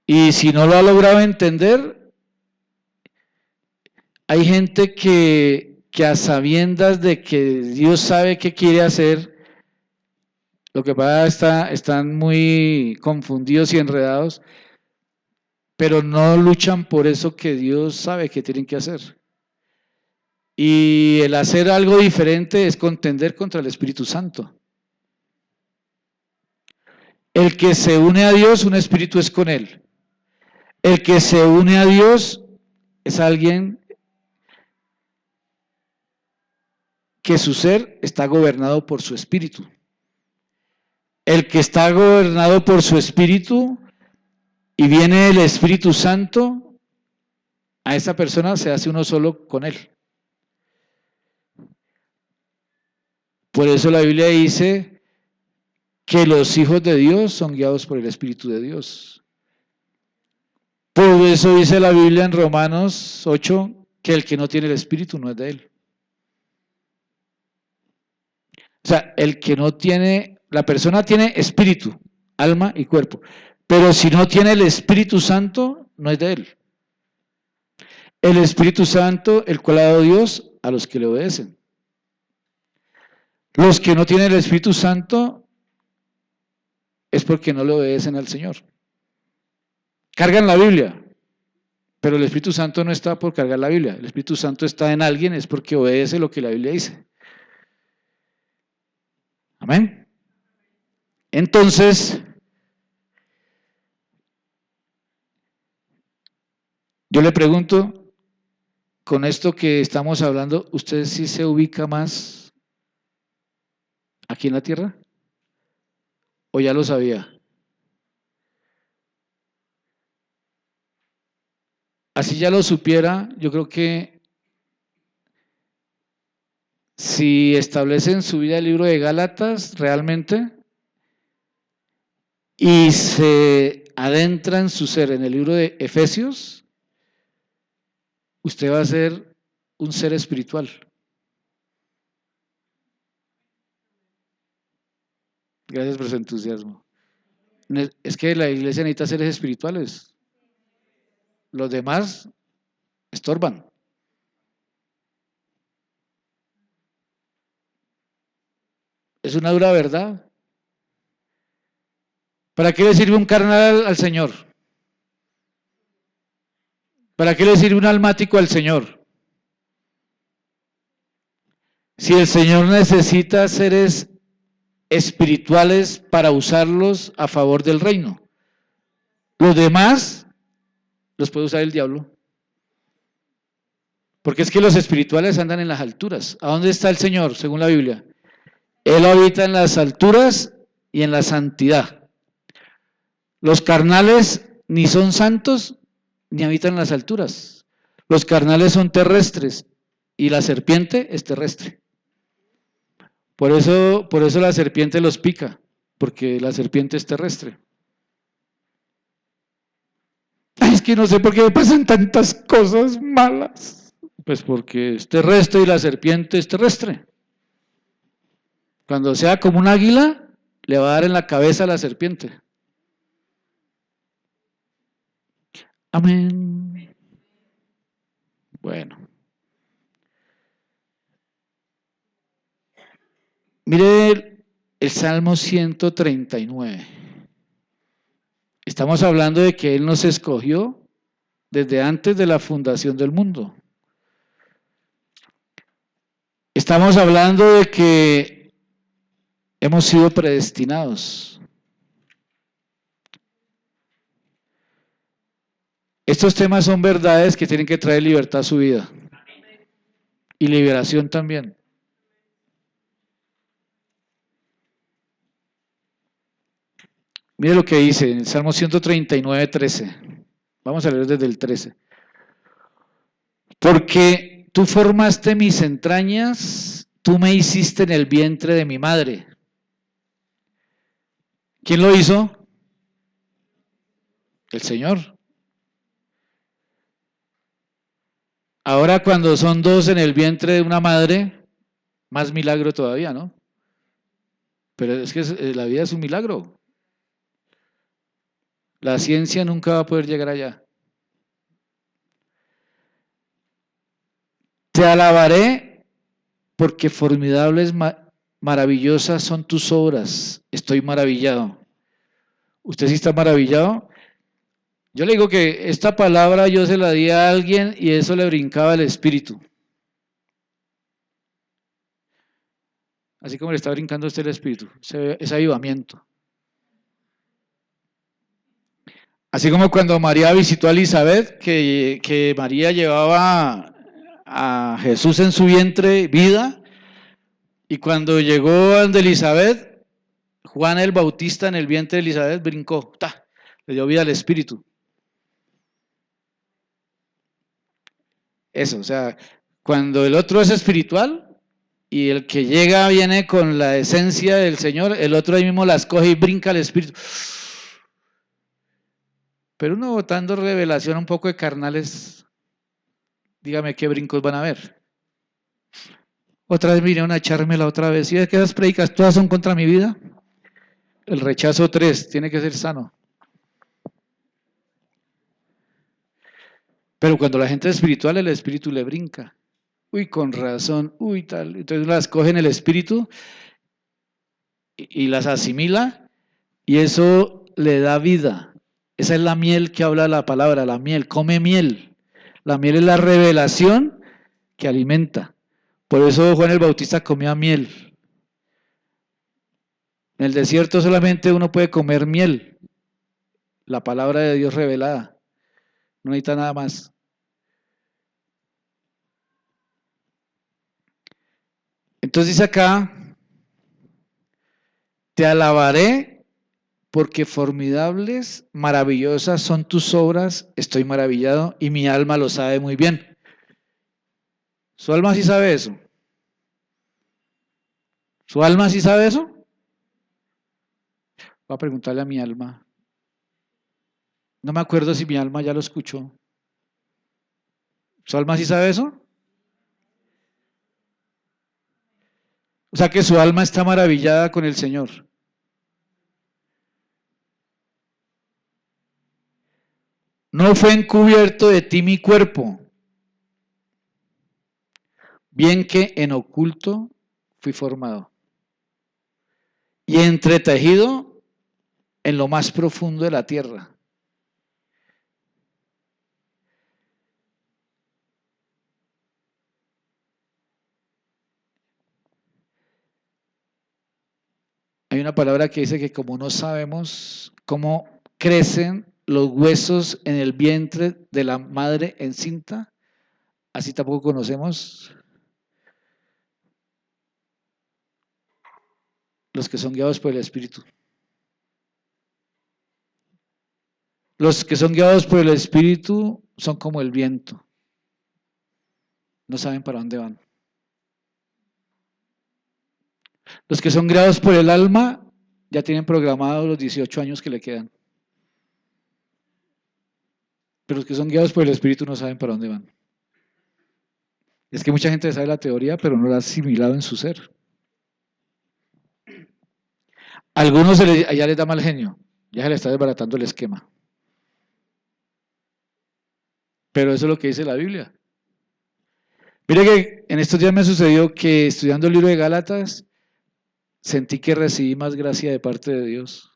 Y si no lo ha logrado entender, hay gente que a sabiendas de que Dios sabe qué quiere hacer, lo que pasa están muy confundidos y enredados, pero no luchan por eso que Dios sabe que tienen que hacer. Y el hacer algo diferente es contender contra el Espíritu Santo. El que se une a Dios, un espíritu es con él. El que se une a Dios es alguien que su ser está gobernado por su espíritu. El que está gobernado por su espíritu y viene el Espíritu Santo, a esa persona se hace uno solo con él. Por eso la Biblia dice que los hijos de Dios son guiados por el Espíritu de Dios. Por eso dice la Biblia en Romanos 8 que el que no tiene el Espíritu no es de él. O sea, el que no tiene, la persona tiene espíritu, alma y cuerpo, pero si no tiene el Espíritu Santo, no es de él. El Espíritu Santo, el cual ha dado Dios a los que le obedecen. Los que no tienen el Espíritu Santo es porque no le obedecen al Señor. Cargan la Biblia, pero el Espíritu Santo no está por cargar la Biblia. El Espíritu Santo está en alguien, es porque obedece lo que la Biblia dice. Amén. Entonces, yo le pregunto, con esto que estamos hablando, ¿usted sí se ubica más aquí en la tierra? ¿O ya lo sabía? Así ya lo supiera, yo creo que si establece en su vida el libro de Gálatas realmente y se adentra en su ser en el libro de Efesios, usted va a ser un ser espiritual. Gracias por su entusiasmo. Es que la iglesia necesita seres espirituales. Los demás estorban. Es una dura verdad. ¿Para qué le sirve un carnal al Señor? ¿Para qué le sirve un almático al Señor? Si el Señor necesita seres espirituales para usarlos a favor del reino, los demás los puede usar el diablo. Porque es que los espirituales andan en las alturas. ¿A dónde está el Señor, según la Biblia? Él habita en las alturas y en la santidad. Los carnales ni son santos ni habitan en las alturas. Los carnales son terrestres y la serpiente es terrestre. Por eso la serpiente los pica, porque la serpiente es terrestre. Ay, es que no sé por qué me pasan tantas cosas malas. Pues porque es terrestre y la serpiente es terrestre. Cuando sea como un águila, le va a dar en la cabeza a la serpiente. Amén. Bueno. Mire el Salmo 139. Estamos hablando de que Él nos escogió desde antes de la fundación del mundo. Estamos hablando de que hemos sido predestinados. Estos temas son verdades que tienen que traer libertad a su vida. Y liberación también. Mire lo que dice en el Salmo 139, 13. Vamos a leer desde el 13. Porque tú formaste mis entrañas, tú me hiciste en el vientre de mi madre. ¿Quién lo hizo? El Señor. Ahora cuando son dos en el vientre de una madre, más milagro todavía, ¿no? Pero es que la vida es un milagro. La ciencia nunca va a poder llegar allá. Te alabaré porque formidables, maravillosas son tus obras. Estoy maravillado. ¿Usted sí está maravillado? Yo le digo que esta palabra yo se la di a alguien y eso le brincaba el espíritu. Así como le está brincando a usted el espíritu, ese avivamiento. Así como cuando María visitó a Elizabeth, que María llevaba a Jesús en su vientre vida, y cuando llegó ante Elizabeth, Juan el Bautista en el vientre de Elizabeth brincó, ¡ta! Le dio vida al espíritu. Eso, o sea, cuando el otro es espiritual y el que llega viene con la esencia del Señor, el otro ahí mismo las coge y brinca al espíritu. Pero uno botando revelación un poco de carnales, dígame qué brincos van a ver. Otra vez vinieron a echármela otra vez. ¿Y es que esas predicas todas son contra mi vida? El rechazo 3 tiene que ser sano. Pero cuando la gente es espiritual, el espíritu le brinca. Uy, con razón, uy, tal. Entonces las coge en el espíritu y las asimila y eso le da vida. Esa es la miel que habla la palabra, la miel, come miel. La miel es la revelación que alimenta. Por eso Juan el Bautista comía miel. En el desierto solamente uno puede comer miel, la palabra de Dios revelada. No necesita nada más. Entonces dice acá, te alabaré porque formidables, maravillosas son tus obras, estoy maravillado y mi alma lo sabe muy bien. ¿Su alma sí sabe eso? ¿Su alma sí sabe eso? Voy a preguntarle a mi alma. No me acuerdo si mi alma ya lo escuchó. ¿Su alma sí sabe eso? O sea que su alma está maravillada con el Señor. No fue encubierto de ti mi cuerpo, bien que en oculto fui formado y entretejido en lo más profundo de la tierra. Hay una palabra que dice que como no sabemos cómo crecen los huesos en el vientre de la madre encinta, así tampoco conocemos los que son guiados por el Espíritu. Los que son guiados por el Espíritu son como el viento. No saben para dónde van. Los que son guiados por el alma ya tienen programados los 18 años que le quedan. Pero los que son guiados por el Espíritu no saben para dónde van. Es que mucha gente sabe la teoría, pero no la ha asimilado en su ser. A algunos ya les da mal genio, ya se les está desbaratando el esquema. Pero eso es lo que dice la Biblia. Mire que en estos días me sucedió que estudiando el libro de Gálatas, sentí que recibí más gracia de parte de Dios.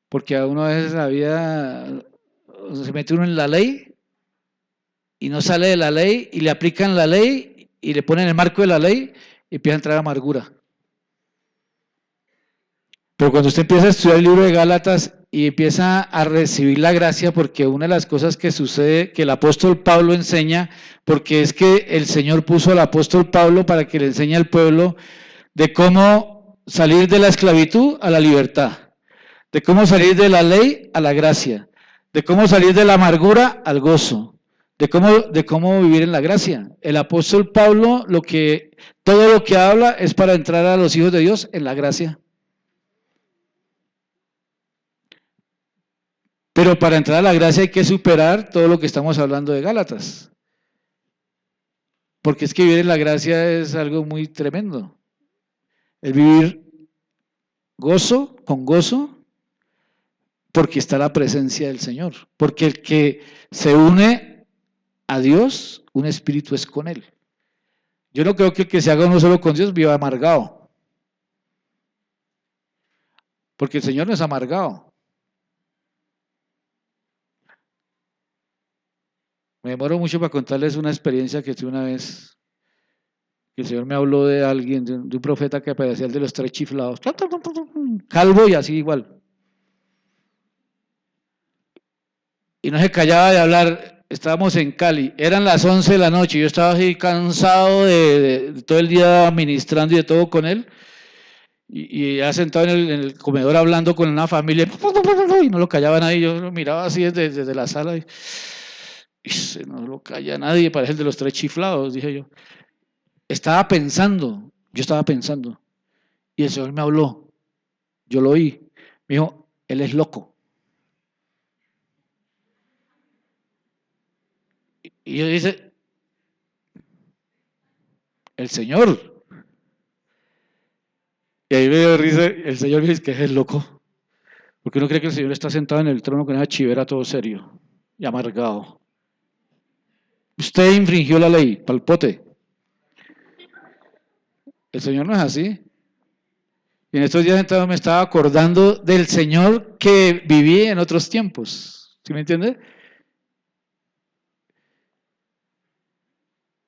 Porque a uno a veces la vida se mete uno en la ley y no sale de la ley y le aplican la ley y le ponen el marco de la ley y empieza a entrar amargura. Pero cuando usted empieza a estudiar el libro de Gálatas y empieza a recibir la gracia, porque una de las cosas que sucede, que el apóstol Pablo enseña, porque es que el Señor puso al apóstol Pablo para que le enseñe al pueblo de cómo salir de la esclavitud a la libertad, de cómo salir de la ley a la gracia, de cómo salir de la amargura al gozo, de cómo vivir en la gracia. El apóstol Pablo, todo lo que habla es para entrar a los hijos de Dios en la gracia. Pero para entrar a la gracia hay que superar todo lo que estamos hablando de Gálatas. Porque es que vivir en la gracia es algo muy tremendo. El vivir con gozo, porque está la presencia del Señor. Porque el que se une a Dios, un espíritu es con Él. Yo no creo que el que se haga uno solo con Dios viva amargado. Porque el Señor no es amargado. Me demoro mucho para contarles una experiencia que tuve una vez, que el Señor me habló de alguien, de un profeta que parecía el de los 3 chiflados, calvo y así igual. Y no se callaba de hablar. Estábamos en Cali, eran las 11 de la noche, yo estaba así cansado de todo el día administrando y de todo con él, y ya sentado en el comedor hablando con una familia, y no lo callaba nadie, yo lo miraba así desde la sala, y no lo calla nadie, parece el de los 3 chiflados, dije yo. Yo estaba pensando, y el Señor me habló, yo lo oí, me dijo, él es loco. Y yo dije, El Señor. Y ahí me dio risa, el Señor me dice que es el loco. Porque uno cree que el Señor está sentado en el trono con esa chivera todo serio y amargado. Usted infringió la ley, palpote. El Señor no es así. Y en estos días entonces me estaba acordando del Señor que viví en otros tiempos. ¿Sí me entiende?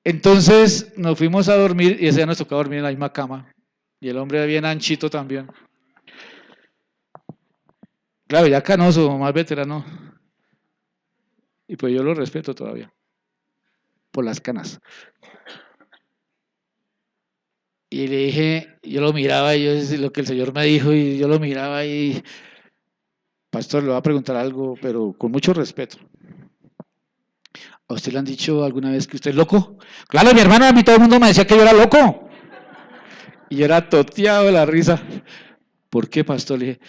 Entonces nos fuimos a dormir y ese día nos tocaba dormir en la misma cama. Y el hombre bien anchito también. Claro, ya canoso, más veterano. Y pues yo lo respeto todavía. Por las canas. Y le dije, yo lo miraba y yo decía lo que el Señor me dijo y yo lo miraba y, pastor, le voy a preguntar algo, pero con mucho respeto. ¿A usted le han dicho alguna vez que usted es loco? Claro, mi hermano, a mí todo el mundo me decía que yo era loco. Y yo era toteado de la risa. ¿Por qué, pastor? Le dije,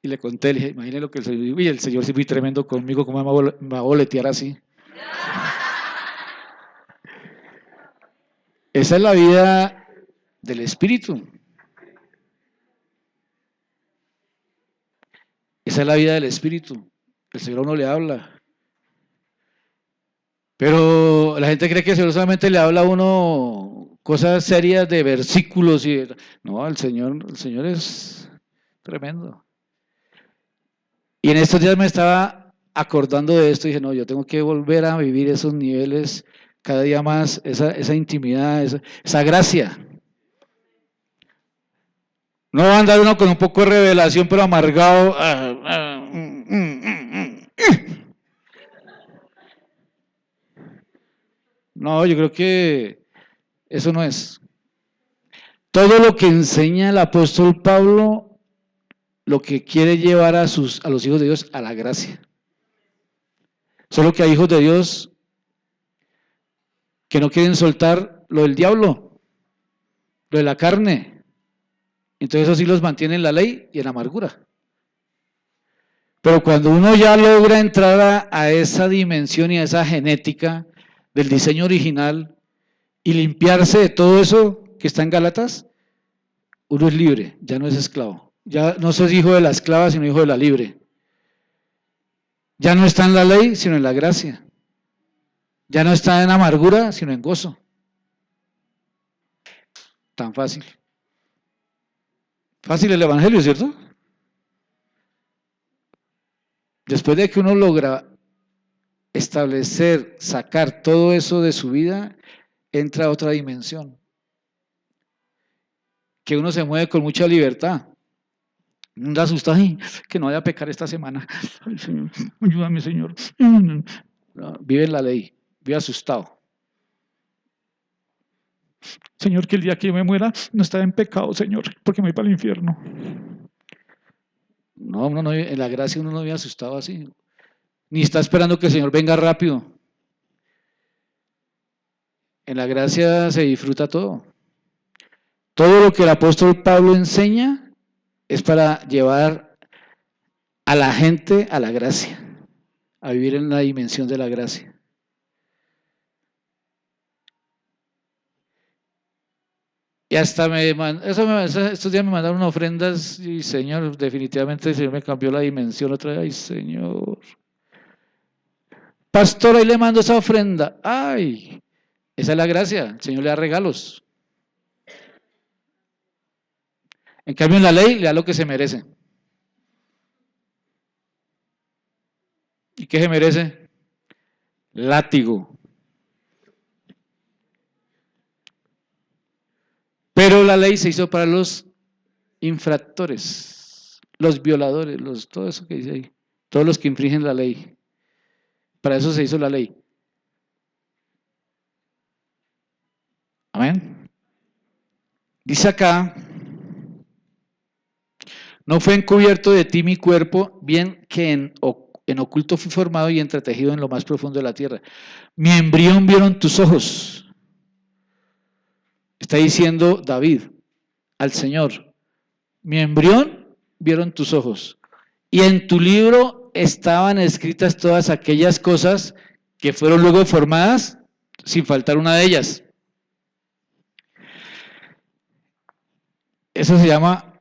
y le conté, le dije, imagínese lo que el Señor dijo. Y el Señor sí fue tremendo conmigo, ¿cómo me va a boletear así? Esa es la vida del Espíritu. Esa es la vida del Espíritu. El Señor a uno le habla. Pero la gente cree que el Señor solamente le habla a uno cosas serias de versículos. No, el Señor es tremendo. Y en estos días me estaba acordando de esto y dije, no, yo tengo que volver a vivir esos niveles cada día más, esa intimidad, esa gracia. No va a andar uno con un poco de revelación, pero amargado. No, yo creo que eso no es. Todo lo que enseña el apóstol Pablo, lo que quiere llevar a los hijos de Dios a la gracia. Solo que hay hijos de Dios que no quieren soltar lo del diablo, lo de la carne. Entonces eso sí los mantiene en la ley y en la amargura. Pero cuando uno ya logra entrar a esa dimensión y a esa genética del diseño original y limpiarse de todo eso que está en Gálatas, uno es libre, ya no es esclavo. Ya no sos hijo de la esclava, sino hijo de la libre. Ya no está en la ley, sino en la gracia. Ya no está en amargura, sino en gozo. Tan fácil. Fácil el evangelio, ¿cierto? Después de que uno logra establecer, sacar todo eso de su vida, entra a otra dimensión. Que uno se mueve con mucha libertad. No da asusta, que no vaya a pecar esta semana. Ay, Señor, ayúdame, Señor. No, vive en la ley, vive asustado. Señor, que el día que yo me muera no estaré en pecado, Señor, porque me voy para el infierno. No, en la gracia uno no vive asustado así. Ni está esperando que el Señor venga rápido. En la gracia se disfruta todo. Todo lo que el apóstol Pablo enseña es para llevar a la gente a la gracia, a vivir en la dimensión de la gracia. Y hasta estos días me mandaron ofrendas y Señor, definitivamente el Señor me cambió la dimensión otra vez. Ay, Señor. Pastor, ahí le mando esa ofrenda. Ay, esa es la gracia. El Señor le da regalos. En cambio, en la ley le da lo que se merece. ¿Y qué se merece? Látigo. Pero la ley se hizo para los infractores, los violadores, todo eso que dice ahí, todos los que infringen la ley. Para eso se hizo la ley. Amén. Dice acá, no fue encubierto de ti mi cuerpo, bien que en oculto fui formado y entretejido en lo más profundo de la tierra. Mi embrión vieron tus ojos. Está diciendo David al Señor, mi embrión vieron tus ojos. Y en tu libro estaban escritas todas aquellas cosas que fueron luego formadas sin faltar una de ellas. Eso se llama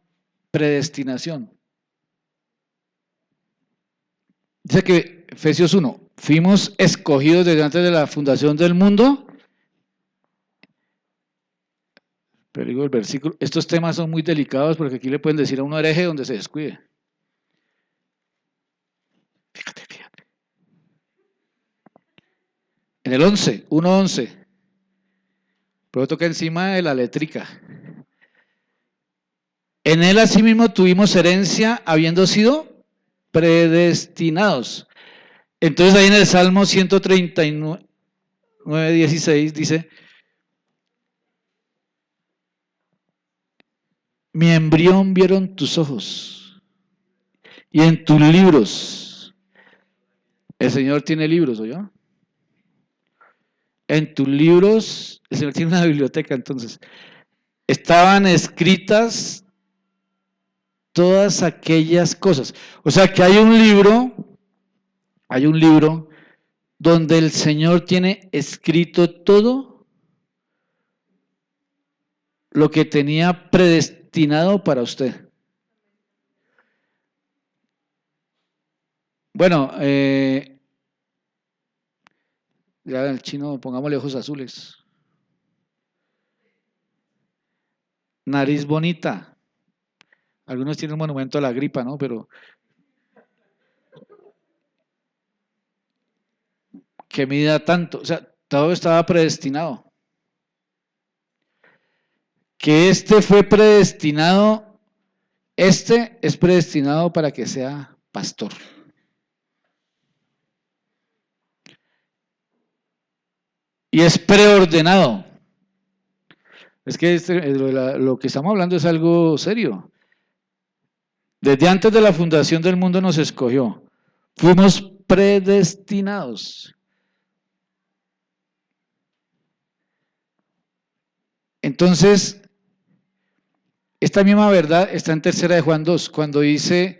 predestinación. Dice que Efesios 1, fuimos escogidos desde antes de la fundación del mundo. Pero digo el versículo, estos temas son muy delicados porque aquí le pueden decir a uno hereje donde se descuide. Fíjate. En el 11, 1:11. Pero toca encima de la letrica. En él asimismo tuvimos herencia habiendo sido predestinados. Entonces ahí en el Salmo 139:16 dice: mi embrión vieron tus ojos, y en tus libros, el Señor tiene libros, ¿oyó? En tus libros, el Señor tiene una biblioteca, entonces, estaban escritas todas aquellas cosas. O sea que hay un libro donde el Señor tiene escrito todo lo que tenía predestinado para usted. Bueno, ya el chino, pongámosle ojos azules. Nariz bonita. Algunos tienen un monumento a la gripa, ¿no? Pero que mida tanto. O sea, todo estaba predestinado. Que fue predestinado, es predestinado para que sea pastor. Y es preordenado. Es que lo que estamos hablando es algo serio. Desde antes de la fundación del mundo nos escogió. Fuimos predestinados. Entonces, esta misma verdad está en 3 de Juan 2, cuando dice: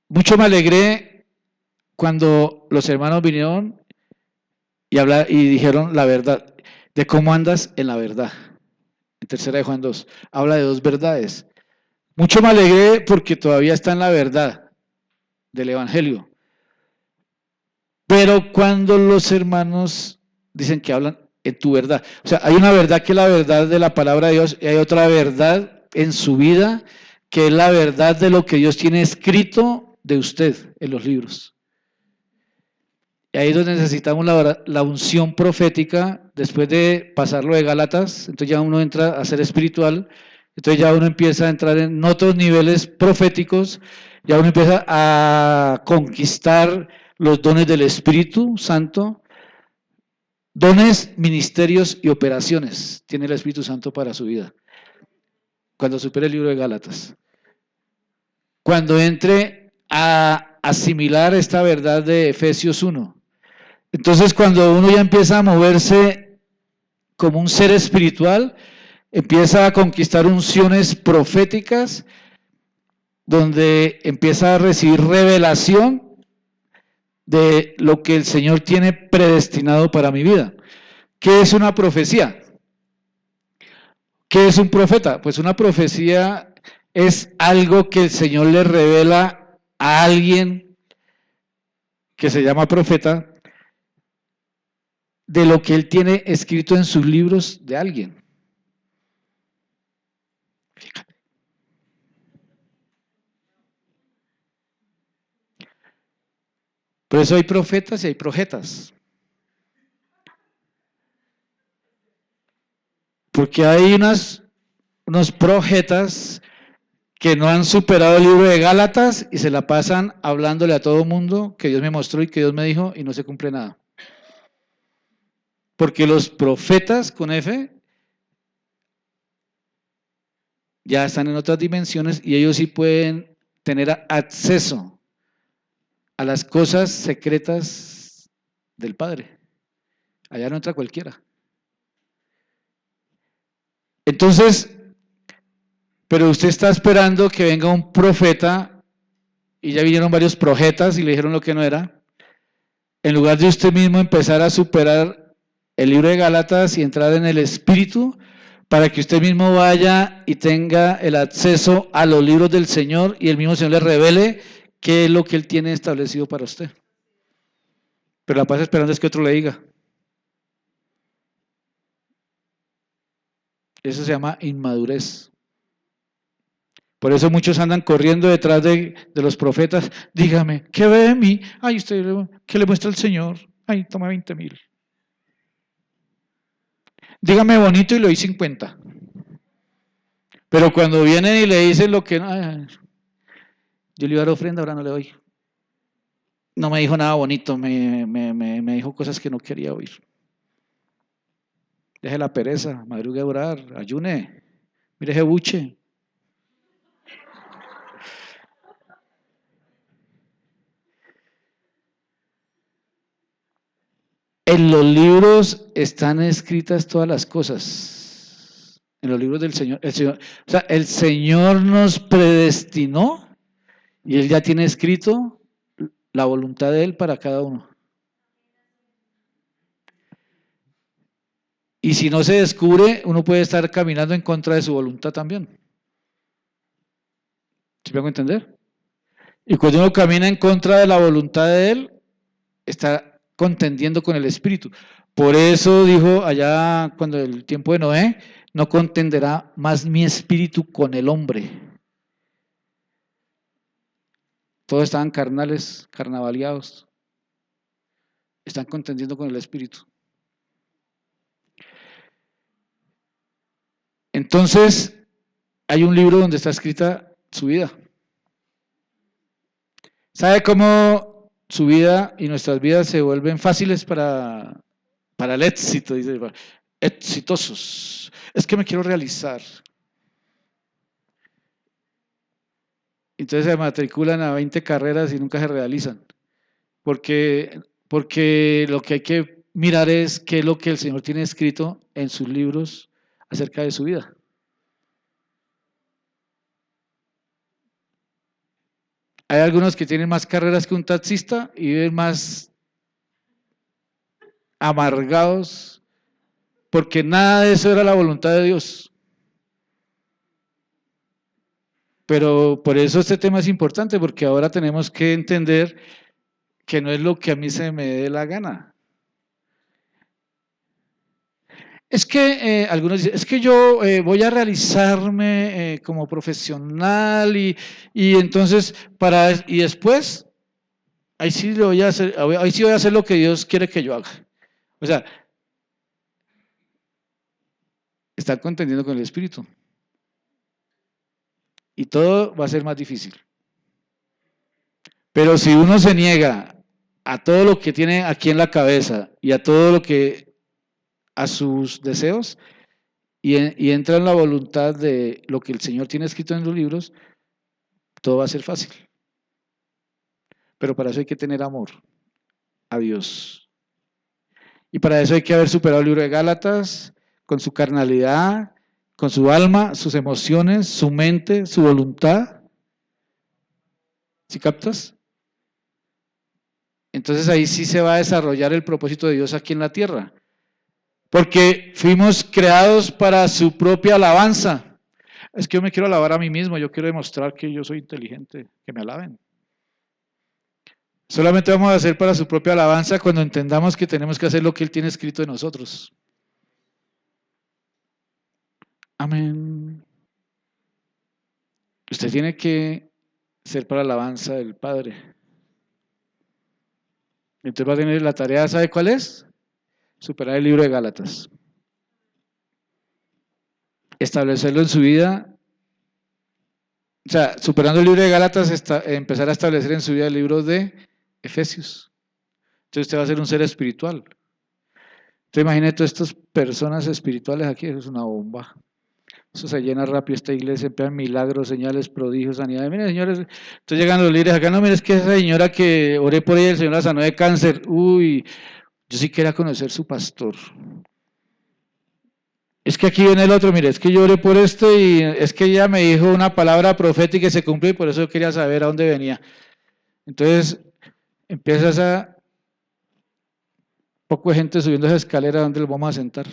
mucho me alegré cuando los hermanos vinieron y dijeron la verdad, de cómo andas en la verdad. En 3 de Juan 2, habla de 2 verdades. Mucho me alegré porque todavía está en la verdad del Evangelio. Pero cuando los hermanos dicen que hablan en tu verdad, o sea, hay una verdad que es la verdad de la palabra de Dios y hay otra verdad en su vida que es la verdad de lo que Dios tiene escrito de usted en los libros. Y ahí es donde necesitamos la unción profética después de pasarlo de Gálatas. Entonces ya uno entra a ser espiritual, entonces ya uno empieza a entrar en otros niveles proféticos, ya uno empieza a conquistar los dones del Espíritu Santo, dones, ministerios y operaciones tiene el Espíritu Santo para su vida. Cuando supere el libro de Gálatas. Cuando entre a asimilar esta verdad de Efesios 1. Entonces cuando uno ya empieza a moverse como un ser espiritual, empieza a conquistar unciones proféticas, donde empieza a recibir revelación de lo que el Señor tiene predestinado para mi vida. ¿Qué es una profecía? ¿Qué es un profeta? Pues una profecía es algo que el Señor le revela a alguien que se llama profeta de lo que él tiene escrito en sus libros de alguien. Fíjate. Por eso hay profetas y hay profetas. Porque hay unos profetas que no han superado el libro de Gálatas y se la pasan hablándole a todo mundo que Dios me mostró y que Dios me dijo y no se cumple nada. Porque los profetas con F ya están en otras dimensiones y ellos sí pueden tener acceso a las cosas secretas del Padre. Allá no entra cualquiera. Entonces, pero usted está esperando que venga un profeta y ya vinieron varios profetas y le dijeron lo que no era. En lugar de usted mismo empezar a superar el libro de Gálatas y entrar en el Espíritu para que usted mismo vaya y tenga el acceso a los libros del Señor y el mismo Señor le revele qué es lo que Él tiene establecido para usted. Pero la paz esperando es que otro le diga. Eso se llama inmadurez. Por eso muchos andan corriendo detrás de los profetas. Dígame, ¿qué ve de mí? Ay, usted, ¿qué le muestra el Señor? Ay, toma 20,000. Dígame bonito y le doy 50. Pero cuando vienen y le dicen lo que... Ay, yo le iba a dar ofrenda, ahora no le doy. No me dijo nada bonito, me dijo cosas que no quería oír. Deje la pereza, madrugue a orar, ayune, mire ese buche. En los libros están escritas todas las cosas. En los libros del Señor. O sea, el Señor nos predestinó y Él ya tiene escrito la voluntad de Él para cada uno. Y si no se descubre, uno puede estar caminando en contra de su voluntad también. ¿Sí me hago entender? Y cuando uno camina en contra de la voluntad de Él, está contendiendo con el Espíritu. Por eso dijo allá cuando el tiempo de Noé, no contenderá más mi espíritu con el hombre. Todos estaban carnales, carnavaleados. Están contendiendo con el Espíritu. Entonces, hay un libro donde está escrita su vida. ¿Sabe cómo su vida y nuestras vidas se vuelven fáciles para el éxito? Dice, exitosos. Es que me quiero realizar. Entonces se matriculan a 20 carreras y nunca se realizan. Porque lo que hay que mirar es qué es lo que el Señor tiene escrito en sus libros acerca de su vida. Hay algunos que tienen más carreras que un taxista y viven más amargados porque nada de eso era la voluntad de Dios. Pero por eso este tema es importante, porque ahora tenemos que entender que no es lo que a mí se me dé la gana. Es que algunos dicen, es que yo voy a realizarme como profesional y entonces y después ahí sí voy a hacer lo que Dios quiere que yo haga. O sea, estar contendiendo con el Espíritu. Y todo va a ser más difícil. Pero si uno se niega a todo lo que tiene aquí en la cabeza y a todo lo que a sus deseos y entra en la voluntad de lo que el Señor tiene escrito en los libros, todo va a ser fácil. Pero para eso hay que tener amor a Dios. Y para eso hay que haber superado el libro de Gálatas con su carnalidad, con su alma, sus emociones, su mente, su voluntad. ¿Sí captas? Entonces ahí sí se va a desarrollar el propósito de Dios aquí en la tierra. Porque fuimos creados para su propia alabanza. Es que yo me quiero alabar a mí mismo, yo quiero demostrar que yo soy inteligente, que me alaben. Solamente vamos a hacer para su propia alabanza cuando entendamos que tenemos que hacer lo que Él tiene escrito de nosotros. Amén. Usted tiene que ser para la alabanza del Padre. Entonces va a tener la tarea, ¿sabe cuál es? Superar el libro de Gálatas. Establecerlo en su vida. O sea, superando el libro de Gálatas, empezar a establecer en su vida el libro de Efesios. Entonces usted va a ser un ser espiritual. Entonces imagine todas estas personas espirituales aquí, eso es una bomba. Eso se llena rápido esta iglesia, empiezan milagros, señales, prodigios, sanidades. Miren, señores, estoy llegando los líderes acá. No, mire, es que esa señora que oré por ella, el Señor la sanó de cáncer. Uy, yo sí quería conocer su pastor. Es que aquí viene el otro, mire, es que yo oré por esto y es que ella me dijo una palabra profética y se cumplió y por eso yo quería saber a dónde venía. Entonces, empiezas a poco de gente subiendo esa escalera, ¿dónde los vamos a sentar?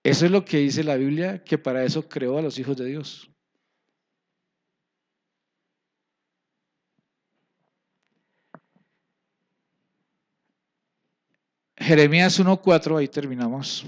Eso es lo que dice la Biblia, que para eso creó a los hijos de Dios. Jeremías 1:4, ahí terminamos.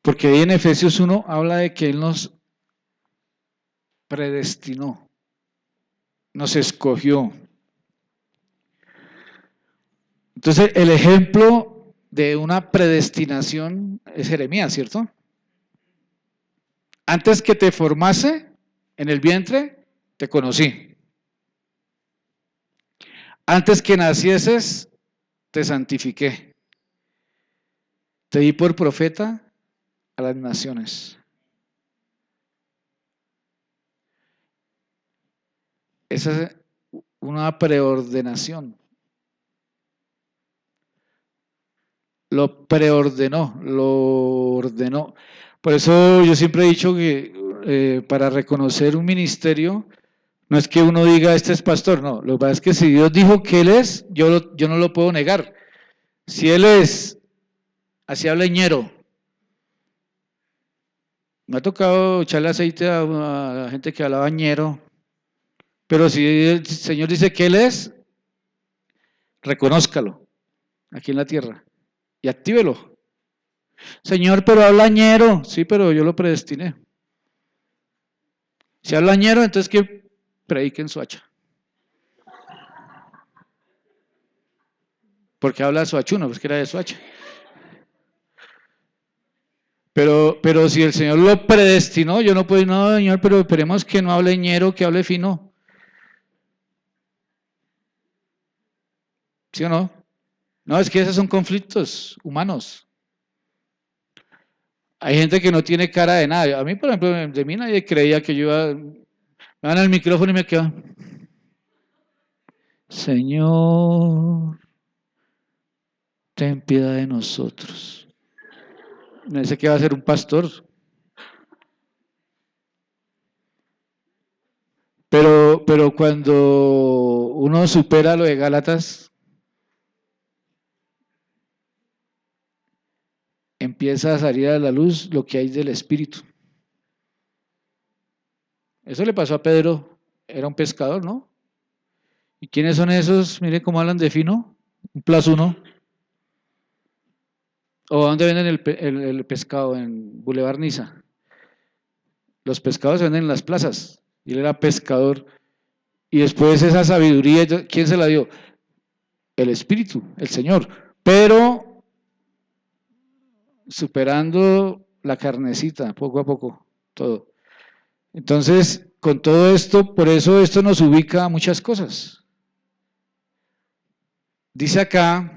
Porque ahí en Efesios 1 habla de que Él nos predestinó, nos escogió. Entonces, el ejemplo de una predestinación es Jeremías, ¿cierto? Antes que te formase en el vientre, te conocí. Antes que nacieses, te santifiqué. Te di por profeta a las naciones. Esa es una preordenación. Lo preordenó, lo ordenó. Por eso yo siempre he dicho que para reconocer un ministerio, no es que uno diga, este es pastor, no. Lo que pasa es que si Dios dijo que Él es, yo no lo puedo negar. Si Él es, así habla Ñero. Me ha tocado echarle aceite a gente que hablaba Ñero. Pero si el Señor dice que Él es, reconózcalo aquí en la tierra y actívelo. Señor, pero habla Ñero. Sí, pero yo lo predestiné. Si habla Ñero, entonces que predique en Soacha. Porque habla Soachuno, pues que era de Soacha. Pero si el Señor lo predestinó, yo no puedo, no, Señor, pero esperemos que no hable Ñero, que hable fino. ¿Sí o no? No, es que esos son conflictos humanos. Hay gente que no tiene cara de nada. A mí, por ejemplo, de mí nadie creía que yo iba, me dan el micrófono y me quedo, Señor, ten piedad de nosotros. Me dice que va a ser un pastor. Pero cuando uno supera lo de Gálatas, empieza a salir a la luz lo que hay del Espíritu. Eso le pasó a Pedro, era un pescador, ¿no? ¿Y quiénes son esos? Mire cómo hablan de fino, un +1. ¿O dónde venden el pescado? En Boulevard Niza. Los pescados se venden en las plazas. Y él era pescador. Y después esa sabiduría, ¿quién se la dio? El Espíritu, el Señor. Pero superando la carnecita, poco a poco, todo. Entonces, con todo esto, por eso esto nos ubica a muchas cosas. Dice acá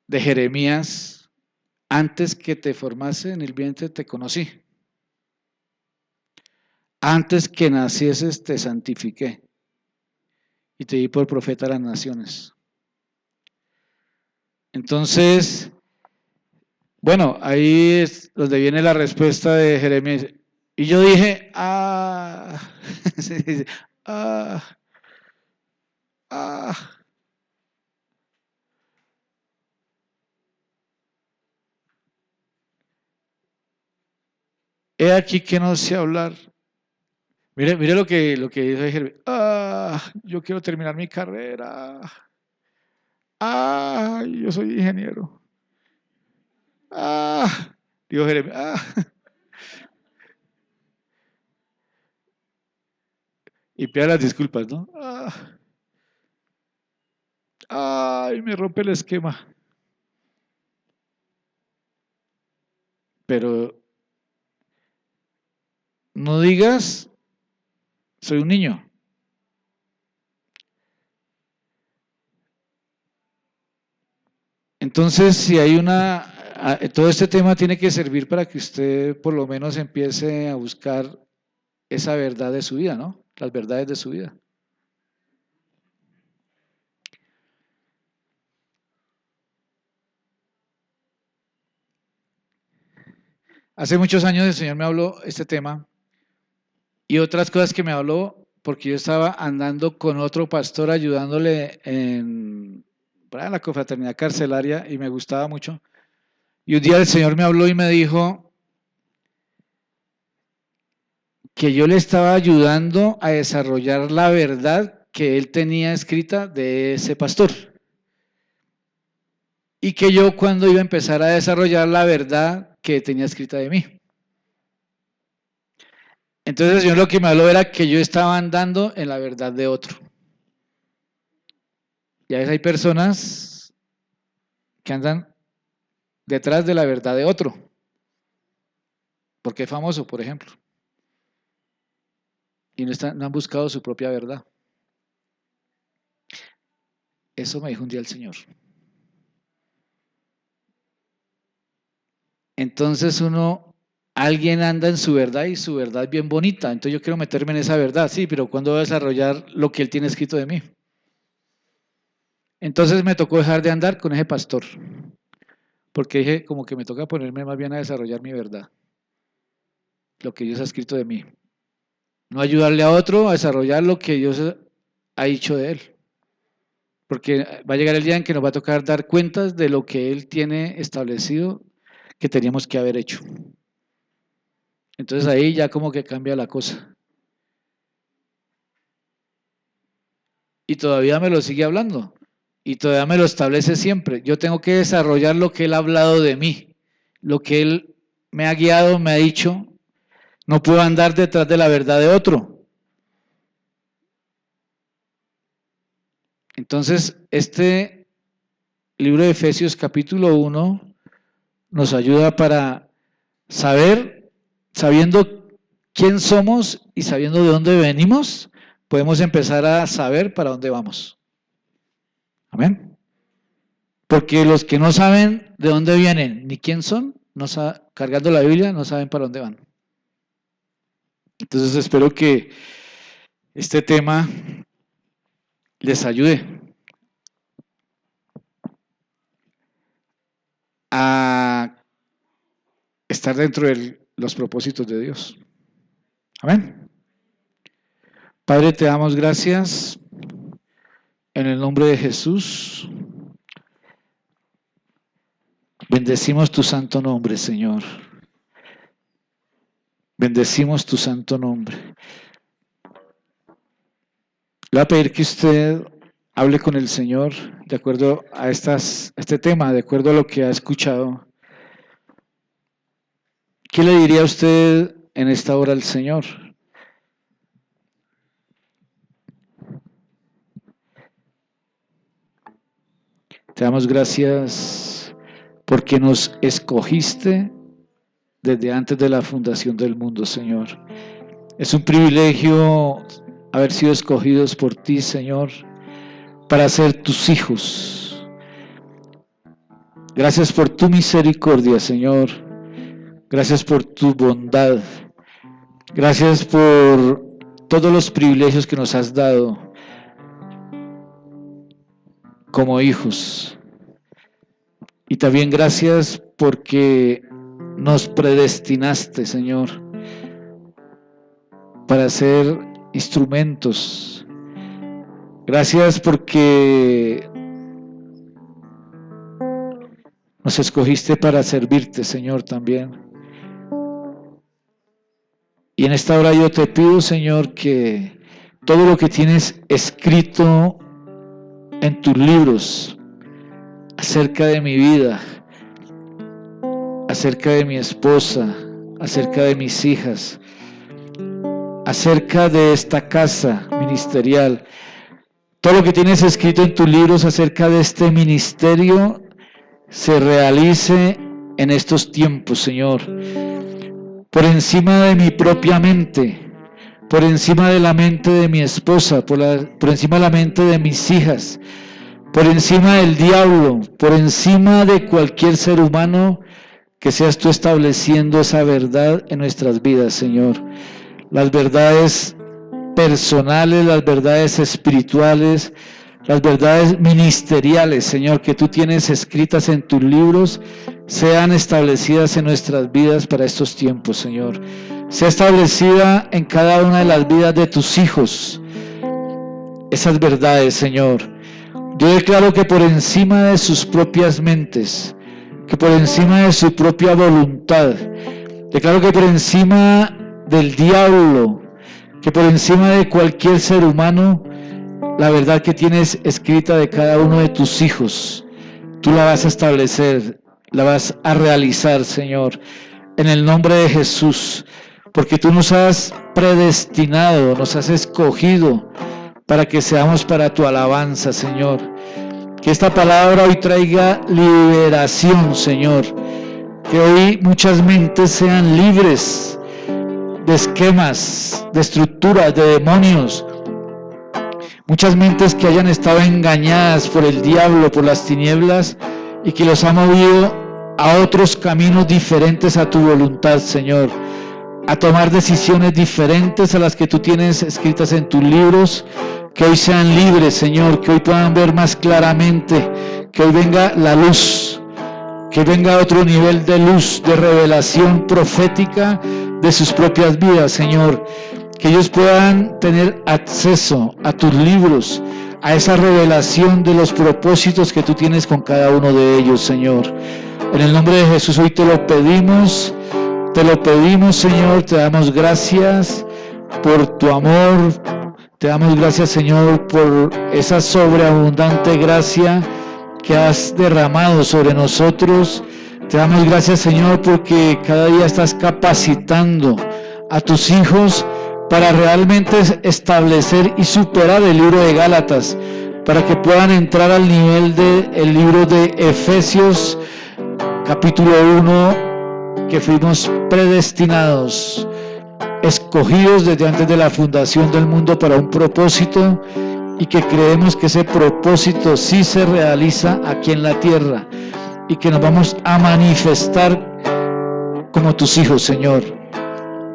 de Jeremías, antes que te formase en el vientre te conocí. Antes que nacieses te santifiqué y te di por profeta a las naciones. Entonces, bueno, ahí es donde viene la respuesta de Jeremías. Y yo dije, ah, ah. He aquí que no sé hablar. Mire lo que dice Jeremías. Yo quiero terminar mi carrera. Yo soy ingeniero. Digo Jeremías. Y pida las disculpas, ¿no? Me rompe el esquema. Pero no digas, soy un niño. Entonces, si hay todo este tema tiene que servir para que usted por lo menos empiece a buscar esa verdad de su vida, ¿no? Las verdades de su vida. Hace muchos años el Señor me habló este tema y otras cosas que me habló porque yo estaba andando con otro pastor ayudándole en la confraternidad carcelaria y me gustaba mucho. Y un día el Señor me habló y me dijo que yo le estaba ayudando a desarrollar la verdad que él tenía escrita de ese pastor. Y que yo cuando iba a empezar a desarrollar la verdad que tenía escrita de mí. Entonces el Señor lo que me habló era que yo estaba andando en la verdad de otro. Y a veces hay personas que andan detrás de la verdad de otro. Porque es famoso, por ejemplo. Y no han buscado su propia verdad. Eso me dijo un día el Señor. Entonces alguien anda en su verdad y su verdad es bien bonita. Entonces yo quiero meterme en esa verdad, sí, pero ¿cuándo voy a desarrollar lo que él tiene escrito de mí? Entonces me tocó dejar de andar con ese pastor. Porque dije, como que me toca ponerme más bien a desarrollar mi verdad. Lo que Dios ha escrito de mí. No ayudarle a otro a desarrollar lo que Dios ha dicho de él. Porque va a llegar el día en que nos va a tocar dar cuentas de lo que Él tiene establecido que teníamos que haber hecho. Entonces ahí ya como que cambia la cosa. Y todavía me lo sigue hablando. Y todavía me lo establece siempre. Yo tengo que desarrollar lo que Él ha hablado de mí. Lo que Él me ha guiado, me ha dicho. No puedo andar detrás de la verdad de otro. Entonces, este libro de Efesios capítulo 1 nos ayuda para saber, sabiendo quién somos y sabiendo de dónde venimos, podemos empezar a saber para dónde vamos. Amén. Porque los que no saben de dónde vienen ni quién son, cargando la Biblia, no saben para dónde van. Entonces espero que este tema les ayude a estar dentro de los propósitos de Dios. Amén. Padre, te damos gracias en el nombre de Jesús. Bendecimos tu santo nombre, Señor. Bendecimos tu santo nombre. Le voy a pedir que usted hable con el Señor de acuerdo a este tema, de acuerdo a lo que ha escuchado. ¿Qué le diría a usted en esta hora al Señor? Te damos gracias porque nos escogiste desde antes de la fundación del mundo, Señor. Es un privilegio haber sido escogidos por ti, Señor, para ser tus hijos. Gracias por tu misericordia, Señor. Gracias por tu bondad. Gracias por todos los privilegios que nos has dado como hijos. Y también gracias porque nos predestinaste, Señor, para ser instrumentos. Gracias porque nos escogiste para servirte, Señor, también. Y en esta hora yo te pido, Señor, que todo lo que tienes escrito en tus libros acerca de mi vida, acerca de mi esposa, acerca de mis hijas, acerca de esta casa ministerial, todo lo que tienes escrito en tus libros acerca de este ministerio se realice en estos tiempos, Señor, por encima de mi propia mente, por encima de la mente de mi esposa, por encima de la mente de mis hijas, por encima del diablo, por encima de cualquier ser humano, que seas tú estableciendo esa verdad en nuestras vidas, Señor. Las verdades personales, las verdades espirituales, las verdades ministeriales, Señor, que tú tienes escritas en tus libros, sean establecidas en nuestras vidas para estos tiempos, Señor. Sea establecida en cada una de las vidas de tus hijos esas verdades, Señor. Yo declaro que por encima de sus propias mentes, que por encima de su propia voluntad, declaro que por encima del diablo, que por encima de cualquier ser humano, la verdad que tienes escrita de cada uno de tus hijos, tú la vas a establecer, la vas a realizar, Señor, en el nombre de Jesús, porque tú nos has predestinado, nos has escogido para que seamos para tu alabanza, Señor. Que esta palabra hoy traiga liberación, Señor. Que hoy muchas mentes sean libres de esquemas, de estructuras, de demonios. Muchas mentes que hayan estado engañadas por el diablo, por las tinieblas, y que los ha movido a otros caminos diferentes a tu voluntad, Señor. A tomar decisiones diferentes a las que tú tienes escritas en tus libros. Que hoy sean libres, Señor, que hoy puedan ver más claramente, que hoy venga la luz, que venga otro nivel de luz, de revelación profética de sus propias vidas, Señor, que ellos puedan tener acceso a tus libros, a esa revelación de los propósitos que tú tienes con cada uno de ellos, Señor. En el nombre de Jesús hoy te lo pedimos, Señor, te damos gracias por tu amor. Te damos gracias, Señor, por esa sobreabundante gracia que has derramado sobre nosotros. Te damos gracias, Señor, porque cada día estás capacitando a tus hijos para realmente establecer y superar el libro de Gálatas, para que puedan entrar al nivel del libro de Efesios, capítulo 1, que fuimos predestinados, escogidos desde antes de la fundación del mundo para un propósito, y que creemos que ese propósito sí se realiza aquí en la tierra y que nos vamos a manifestar como tus hijos, Señor.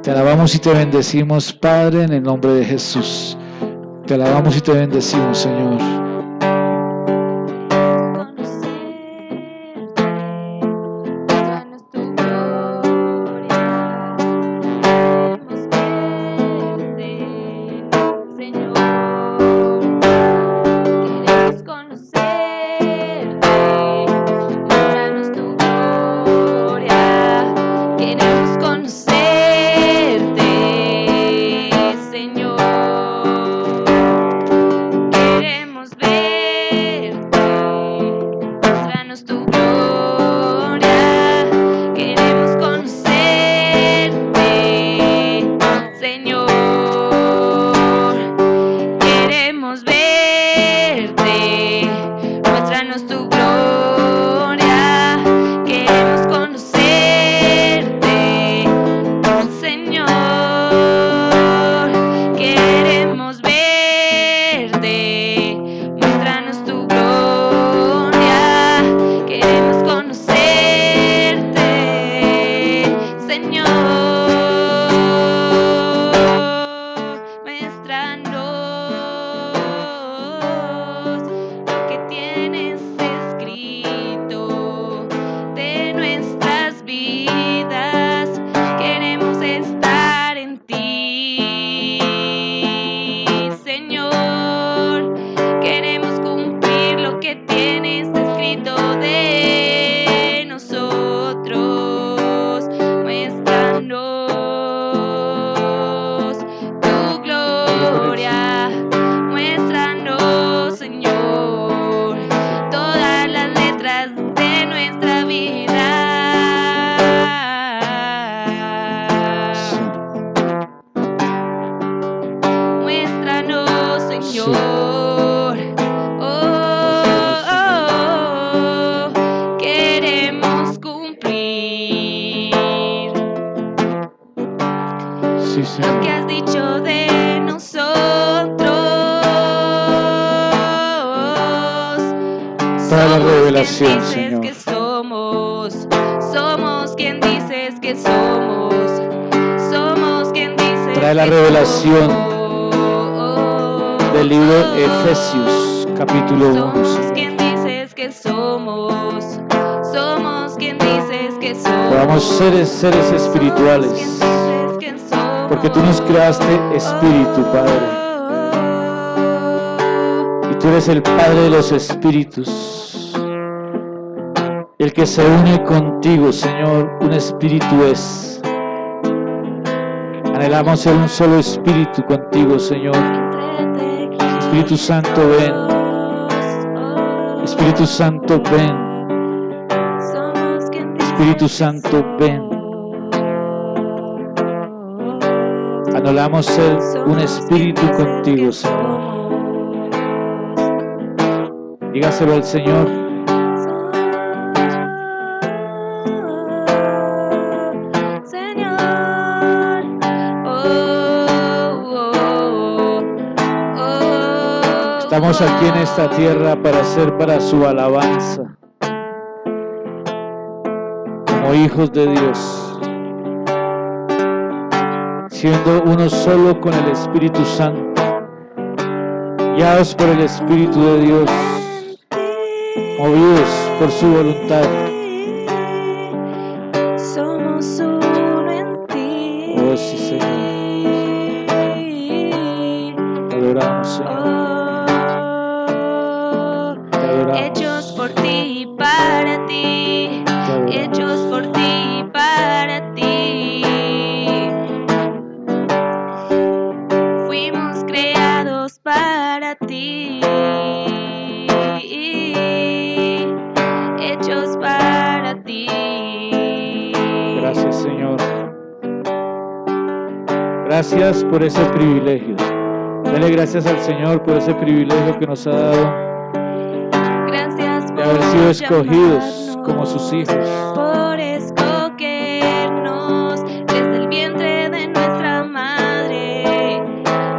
Te alabamos y te bendecimos, Padre, en el nombre de Jesús. Te alabamos y te bendecimos, Señor. Lo que has dicho de nosotros. Trae la revelación, somos quien dices Señor. que somos quien dices que somos quien dices Trae la que revelación somos. del libro de Efesios, capítulo 1. Somos quien dices que somos Somos quien dices que somos. Podamos ser seres espirituales. Somos quien dices que somos. Porque tú nos creaste espíritu, Padre. Y tú eres el Padre de los espíritus. El que se une contigo, Señor, un espíritu es. Anhelamos ser un solo espíritu contigo, Señor. Espíritu Santo, ven. Espíritu Santo, ven. Espíritu Santo, ven. Anhelamos ser un espíritu contigo, Señor. Dígaselo al Señor. Estamos aquí en esta tierra para hacer para su alabanza, como hijos de Dios, siendo uno solo con el Espíritu Santo, guiados por el Espíritu de Dios, movidos por su voluntad. Somos uno en ti. Oh, sí, Señor. Te adoramos, Señor. Hechos por ti y para ti, hechos por ti y para ti. Fuimos creados para ti, hechos para ti. Gracias, Señor. Gracias por ese privilegio. Dale gracias al Señor por ese privilegio que nos ha dado de haber sido escogidos como sus hijos. Por escogernos desde el vientre de nuestra madre.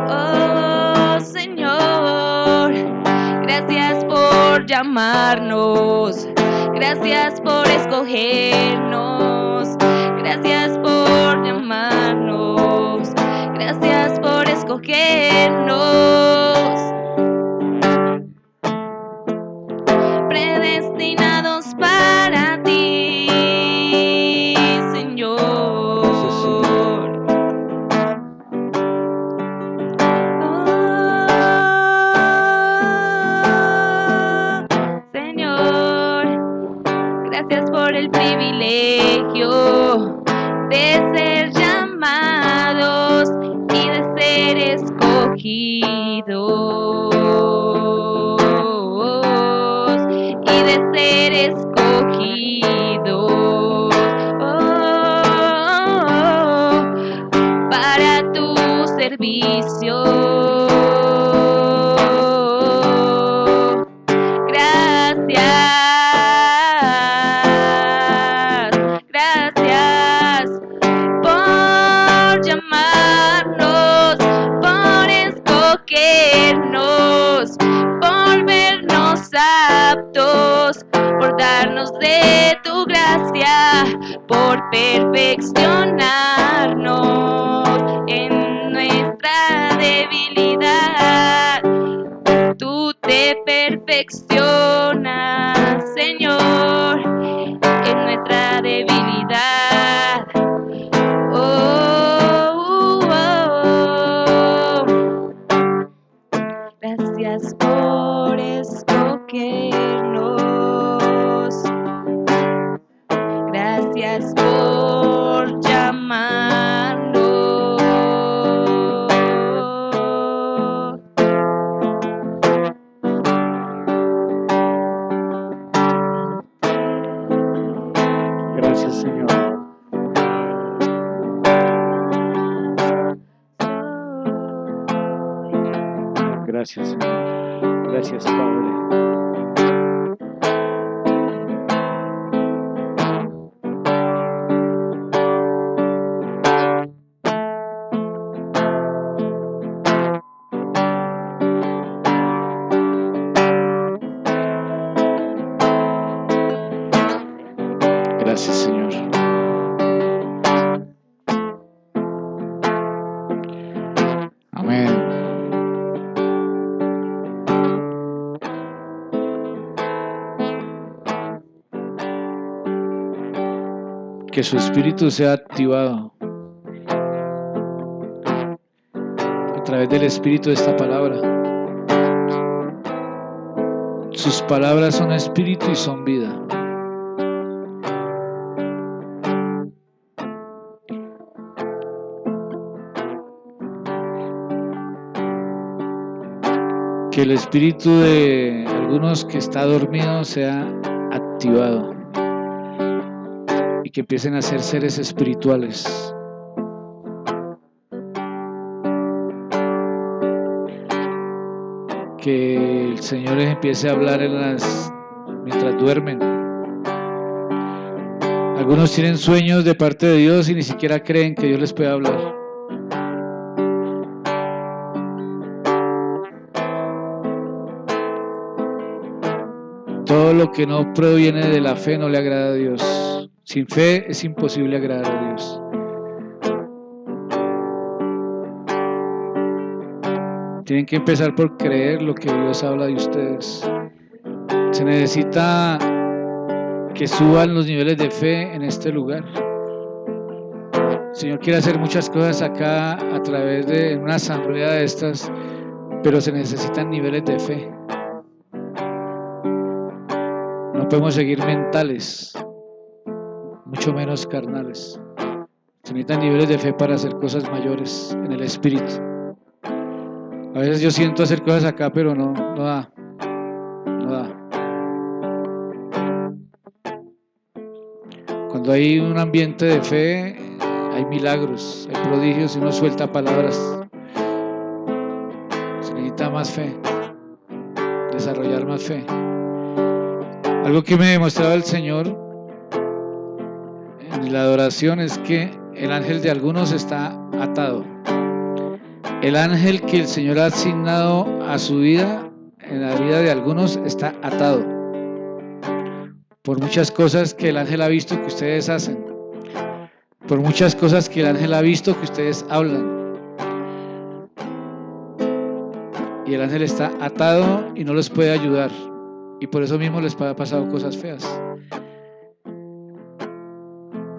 Oh Señor, gracias por llamarnos, gracias por escogernos, gracias por llamarnos, gracias por escogernos. Predestinados para ti, Señor. Señor, gracias por el privilegio de ser llamados y de ser escogidos. Y de ser escogidos para tu servicio. Gracias por llamarnos, por escogernos, por vernos aptos, por darnos de tu gracia, por perfeccionarnos en nuestra debilidad. Tú te perfeccionas, Señor, en nuestra debilidad. Gracias por escogernos. Gracias por llamarnos. Gracias, Señor. Gracias, Señor. Gracias, Padre. Gracias, Señor. Amén. que su espíritu sea activado a través del espíritu de esta palabra. Sus palabras son espíritu y son vida. Que el espíritu de algunos que está dormido sea activado y que empiecen a ser seres espirituales. Que el Señor les empiece a hablar mientras duermen. Algunos tienen sueños de parte de Dios y ni siquiera creen que Dios les pueda hablar. Todo lo que no proviene de la fe no le agrada a Dios. Sin fe es imposible agradar a Dios. Tienen que empezar por creer lo que Dios habla de ustedes. Se necesita que suban los niveles de fe en este lugar. El Señor quiere hacer muchas cosas acá a través de una asamblea de estas, pero se necesitan niveles de fe. No podemos seguir mentales, mucho menos carnales. Se necesitan niveles de fe para hacer cosas mayores en el espíritu. A veces yo siento hacer cosas acá, pero no da. Cuando hay un ambiente de fe, hay milagros, hay prodigios y uno suelta palabras. Se necesita más fe, desarrollar más fe. Algo que me demostraba el Señor en la adoración es que el ángel de algunos está atado. El ángel que el Señor ha asignado a su vida, en la vida de algunos, está atado por muchas cosas que el ángel ha visto que ustedes hacen, por muchas cosas que el ángel ha visto que ustedes hablan. Y el ángel está atado y no les puede ayudar. Y por eso mismo les ha pasado cosas feas.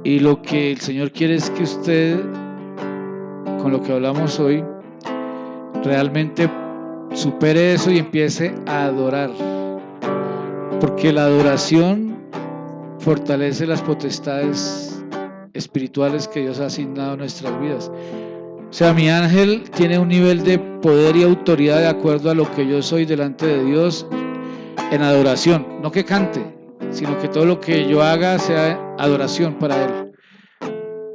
Y lo que el Señor quiere es que usted, con lo que hablamos hoy, realmente supere eso y empiece a adorar. Porque la adoración fortalece las potestades espirituales que Dios ha asignado a nuestras vidas. O sea, mi ángel tiene un nivel de poder y autoridad de acuerdo a lo que yo soy delante de Dios en adoración, no que cante, sino que todo lo que yo haga sea adoración para Él.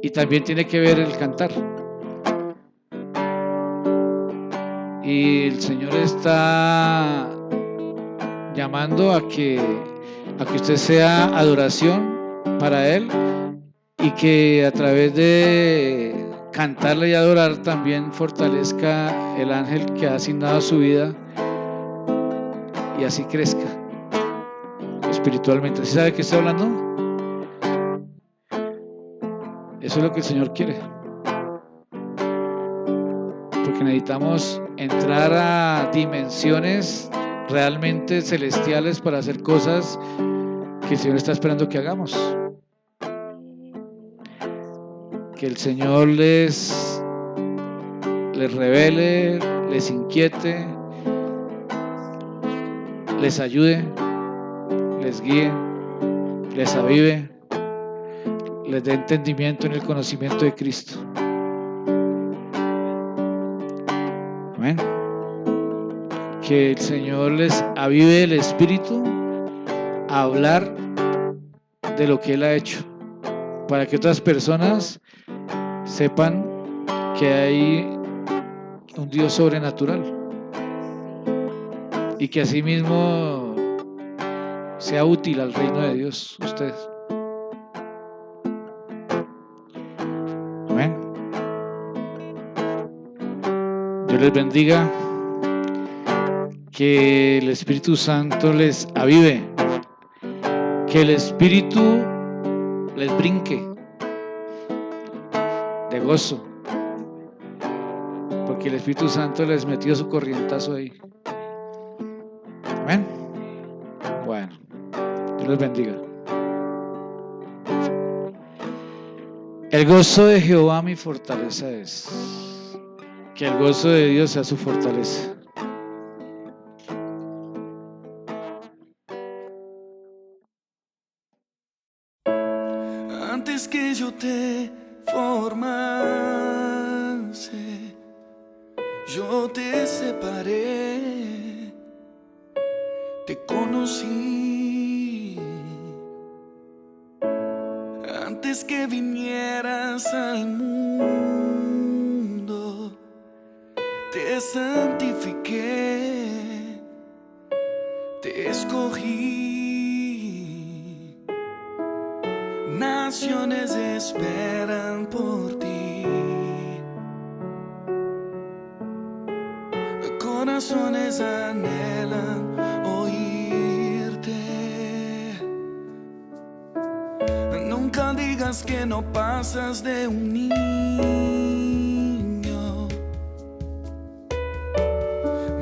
Y también tiene que ver el cantar. Y el Señor está llamando a que usted sea adoración para Él y que a través de cantarle y adorar también fortalezca el ángel que ha asignado a su vida y así crezca espiritualmente. ¿Sí sabe de qué estoy hablando? Eso es lo que el Señor quiere. Porque necesitamos entrar a dimensiones realmente celestiales para hacer cosas que el Señor está esperando que hagamos. Que el Señor les revele, les inquiete, les ayude, les guíe, les avive, les dé entendimiento en el conocimiento de Cristo. Amén. Que el Señor les avive el espíritu a hablar de lo que Él ha hecho, para que otras personas sepan que hay un Dios sobrenatural y que asimismo sea útil al reino de Dios ustedes. Amén. Dios les bendiga, que el Espíritu Santo les avive, que el Espíritu les brinque de gozo, porque el Espíritu Santo les metió su corrientazo ahí. Amén. Bueno, Dios les bendiga. El gozo de Jehová mi fortaleza es. Que el gozo de Dios sea su fortaleza. Antes que yo te formase, yo te separé, te conocí. Antes que vinieras al mundo, te santifiqué, te escogí. Naciones esperan por ti, corazones anhelan oírte. Nunca digas que no pasas de un niño.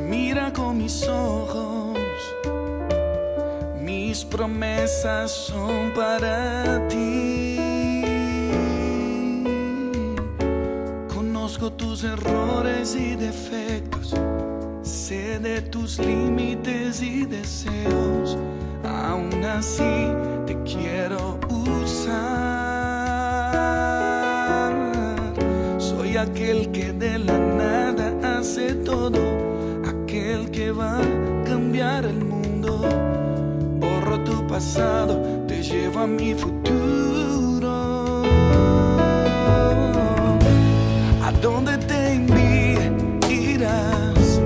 Mira con mis ojos, mis promesas son para ti. Conozco tus errores y defectos, sé de tus límites y deseos. Aún así te quiero usar. Soy aquel que de la nada hace todo, aquel que va a cambiar el mundo. Borro tu pasado, te llevo a mi futuro. A donde te envíe irás,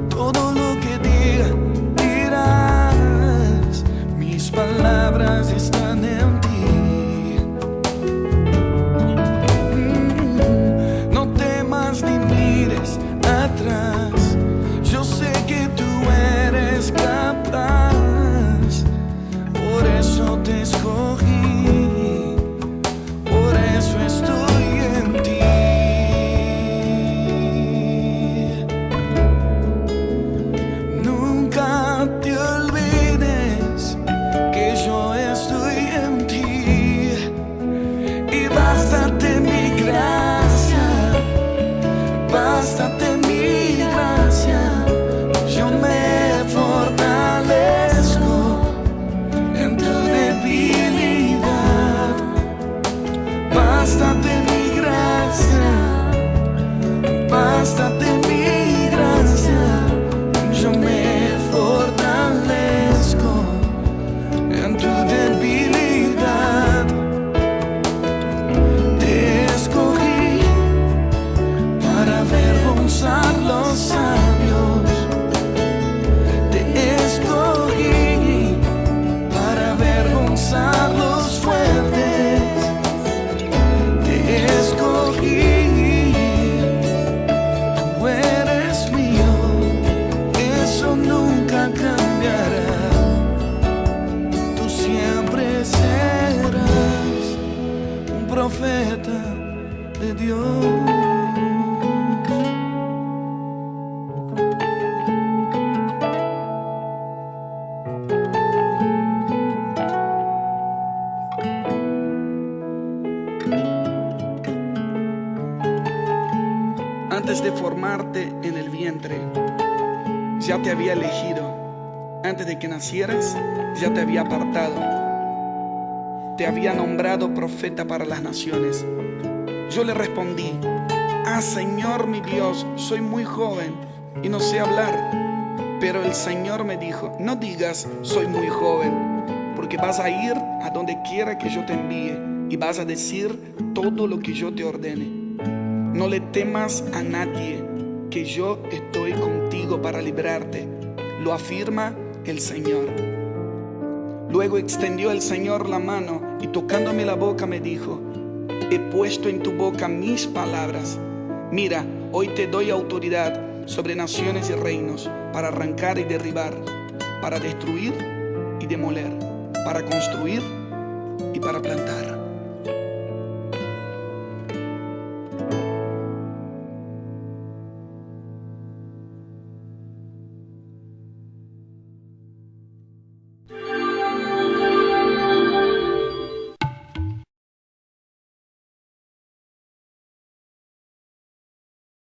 todo lo que diga dirás. Mis palabras están en ti. No temas ni mires atrás, yo sé que tú eres capaz. Por eso te escogí, por eso estoy en ti. Nunca te olvides que yo estoy en ti. Y bástate mi gracia, bástate mi gracia. Yo me fortalezco en tu debilidad. Bástate mi gracia, bástate mi gracia. Yo me fortalezco en tu debilidad. Te escogí para avergonzar los sabios. Te escogí para avergonzar los fuertes. Te escogí, tú eres mío, eso nunca cambiará. Tú siempre serás un profeta de Dios. Antes de formarte en el vientre, ya te había elegido. Antes de que nacieras, ya te había apartado. Te había nombrado profeta para las naciones. Yo le respondí: ah, Señor mi Dios, soy muy joven y no sé hablar. Pero el Señor me dijo: no digas soy muy joven, porque vas a ir a donde quiera que yo te envíe y vas a decir todo lo que yo te ordene. No le temas a nadie, que yo estoy contigo para librarte, lo afirma el Señor. Luego extendió el Señor la mano y tocándome la boca me dijo: he puesto en tu boca mis palabras. Mira, hoy te doy autoridad sobre naciones y reinos, para arrancar y derribar, para destruir y demoler, para construir y para plantar.